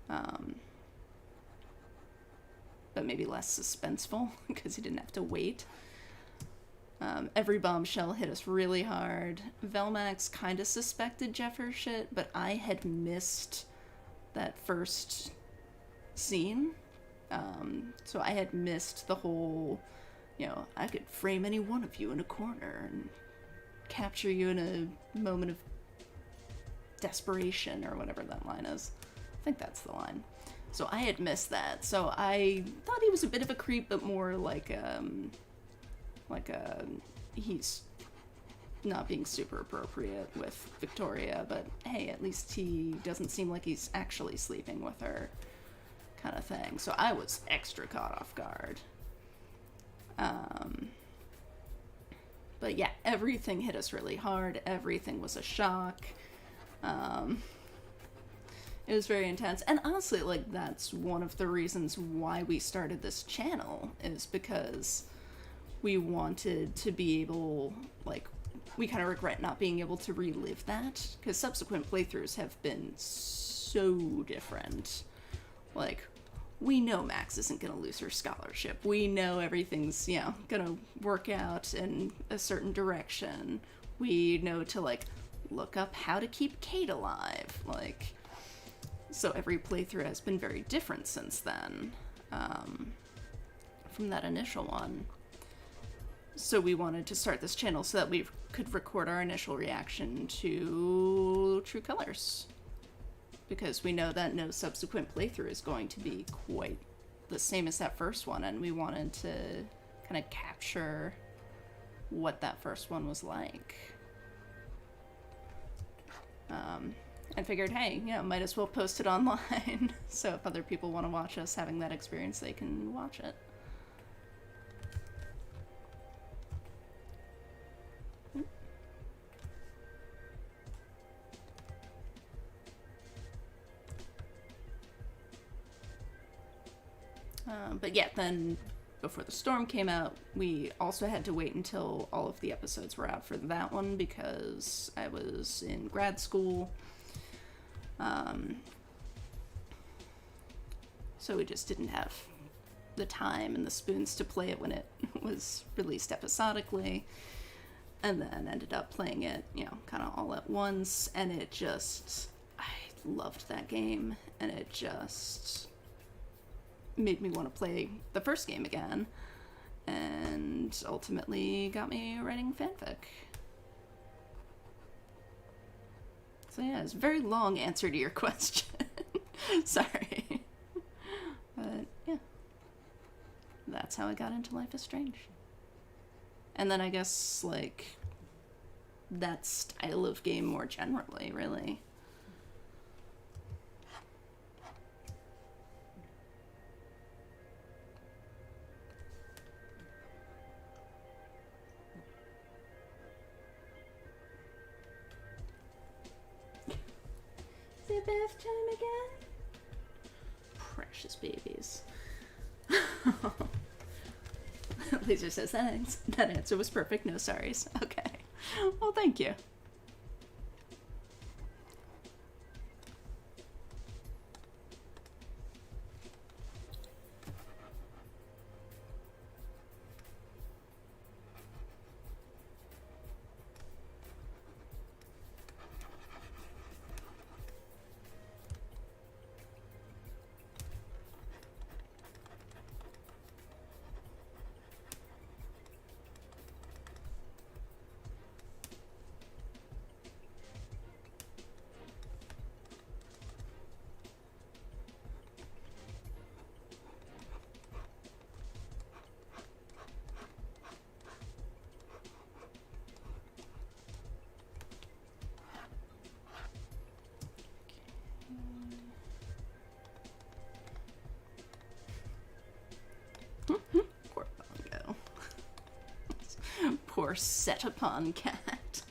But maybe less suspenseful, because you didn't have to wait. Every bombshell hit us really hard. Velmax kind of suspected Jeffer's shit, but I had missed that first scene. So I had missed the whole, you know, I could frame any one of you in a corner and capture you in a moment of desperation, or whatever that line is. I think that's the line. So I had missed that. So I thought he was a bit of a creep, but more like he's not being super appropriate with Victoria, but hey, at least he doesn't seem like he's actually sleeping with her, kind of thing. So I was extra caught off guard. But yeah, everything hit us really hard. Everything was a shock. It was very intense. And honestly, like, that's one of the reasons why we started this channel, is because we wanted to be able, like, we kind of regret not being able to relive that, because subsequent playthroughs have been so different. Like, we know Max isn't going to lose her scholarship. We know everything's, you know, going to work out in a certain direction. We know to, like, look up how to keep Kate alive. Like, so every playthrough has been very different since then, from that initial one. So we wanted to start this channel so that we could record our initial reaction to True Colors, because we know that no subsequent playthrough is going to be quite the same as that first one, and we wanted to kind of capture what that first one was like. And figured, hey, might as well post it online. So if other people want to watch us having that experience, they can watch it. But yeah, then before the storm came out, we also had to wait until all of the episodes were out for that one because I was in grad school. So we just didn't have the time and the spoons to play it when it was released episodically. And then ended up playing it, kind of all at once. And I loved that game. And it just made me want to play the first game again, and ultimately got me writing fanfic. So yeah, it's a very long answer to your question. Sorry. But yeah, that's how I got into Life is Strange. And then I guess, that style of game more generally, really. Is it bath time again? Precious babies. Laser says, that answer was perfect, no sorries. Okay. Well, thank you. Poor Bongo. Poor set upon cat.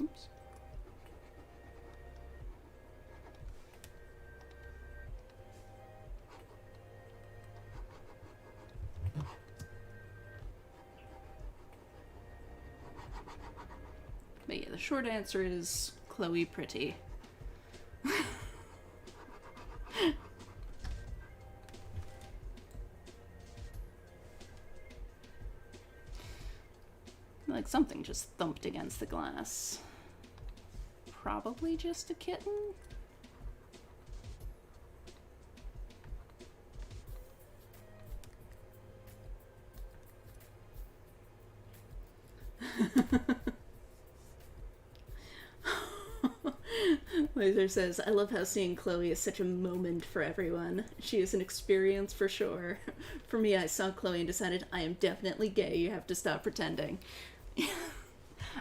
Oops. But yeah, the short answer is Chloe Pretty. Like something just thumped against the glass. Probably just a kitten? Laser says, I love how seeing Chloe is such a moment for everyone. She is an experience for sure. For me, I saw Chloe and decided, I am definitely gay, you have to stop pretending.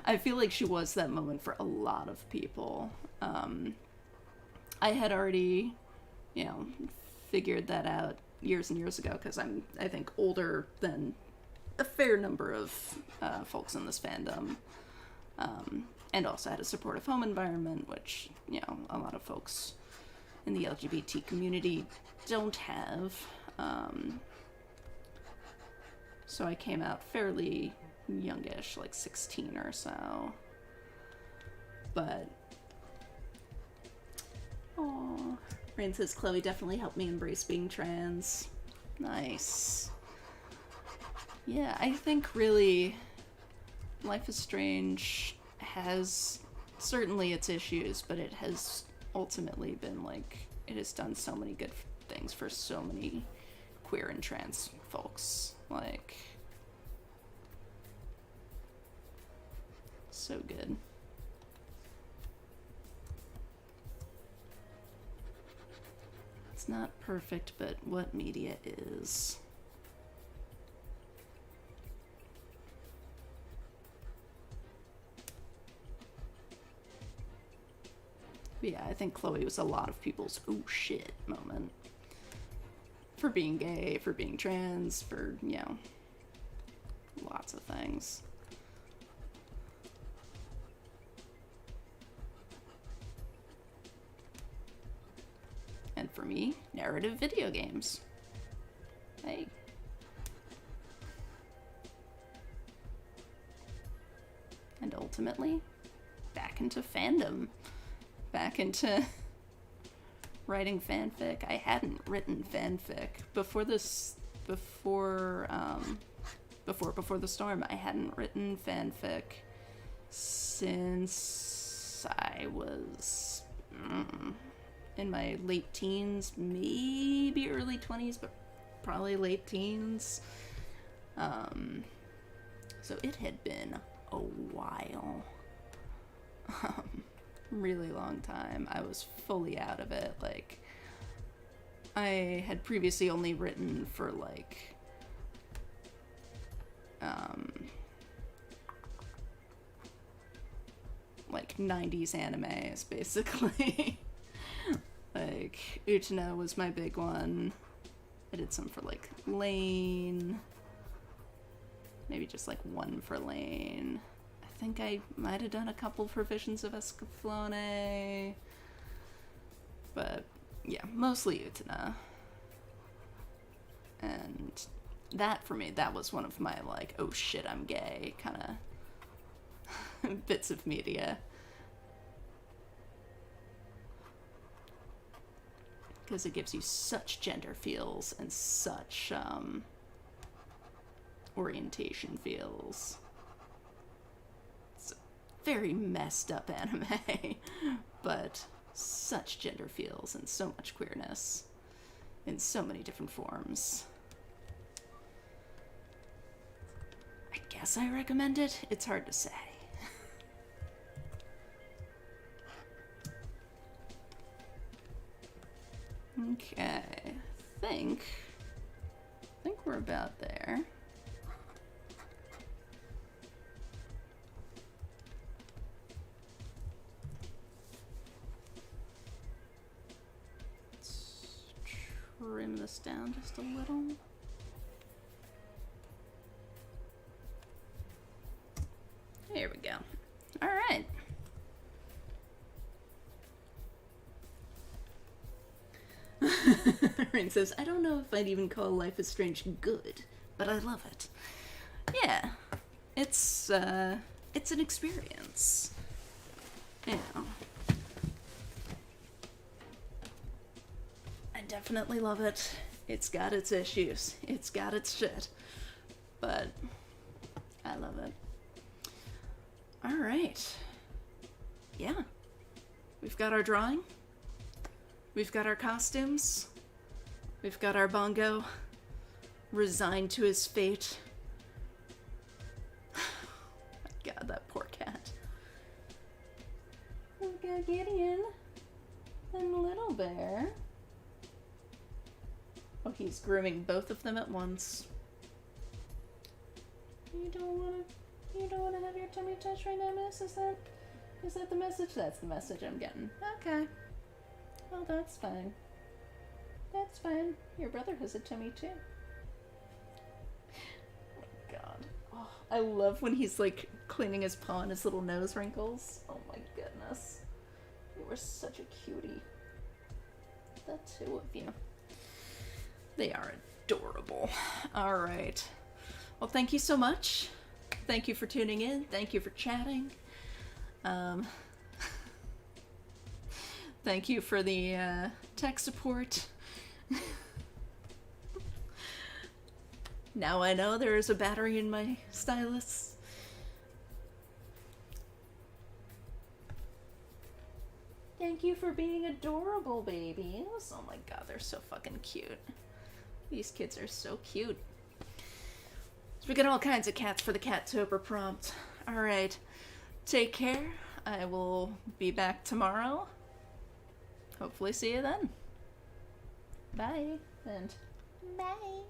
I feel like she was that moment for a lot of people. I had already, figured that out years and years ago, because I'm, I think, older than a fair number of folks in this fandom. And also had a supportive home environment, which, a lot of folks in the LGBT community don't have. So I came out fairly youngish, like 16 or so. But, oh, Rain says, Chloe definitely helped me embrace being trans. Nice. Yeah, I think really Life is Strange has certainly its issues, but it has ultimately been it has done so many good things for so many queer and trans folks. So good. It's not perfect, but what media is? Yeah, I think Chloe was a lot of people's "oh shit" moment. For being gay, for being trans, for, you know, lots of things. And for me, narrative video games. Hey. And ultimately, back into fandom. Back into writing fanfic. I hadn't written fanfic before this, before the storm. I hadn't written fanfic since I was in my late teens, maybe early 20s, but probably late teens. So it had been a while. Really long time. I was fully out of it. Like, I had previously only written for like like 90s animes, basically. Like, Utena was my big one. I did some for like Lane. Maybe just like one for Lane. I think I might have done a couple for Visions of Escaflowne. But yeah, mostly Utena. And that, for me, that was one of my, like, oh shit, I'm gay kind of bits of media. Because it gives you such gender feels and such orientation feels. It's a very messed up anime, but such gender feels and so much queerness in so many different forms. I guess I recommend it. It's hard to say. Okay, I think we're about there. Let's trim this down just a little. Here we go. All right. Rain says, I don't know if I'd even call Life is Strange good, but I love it. Yeah. It's an experience. You know. I definitely love it. It's got its issues. It's got its shit. But I love it. Alright. Yeah. We've got our drawing. We've got our costumes. We've got our bongo. Resigned to his fate. My god, that poor cat. We've got Gideon. And Little Bear. Oh, he's grooming both of them at once. You don't wanna have your tummy touched right now, miss? Is that the message? That's the message I'm getting. Okay. Well, that's fine. That's fine. Your brother has a tummy too. Oh my god. Oh, I love when he's like cleaning his paw and his little nose wrinkles. Oh my goodness. You were such a cutie. The two of you. They are adorable. Alright. Well, thank you so much. Thank you for tuning in. Thank you for chatting. Thank you for the tech support. Now I know there is a battery in my stylus. Thank you for being adorable, babies. Oh my god, they're so fucking cute. These kids are so cute. So we got all kinds of cats for the Cattober prompt. Alright. take care. I will be back tomorrow. Hopefully see you then. Bye. And Bye.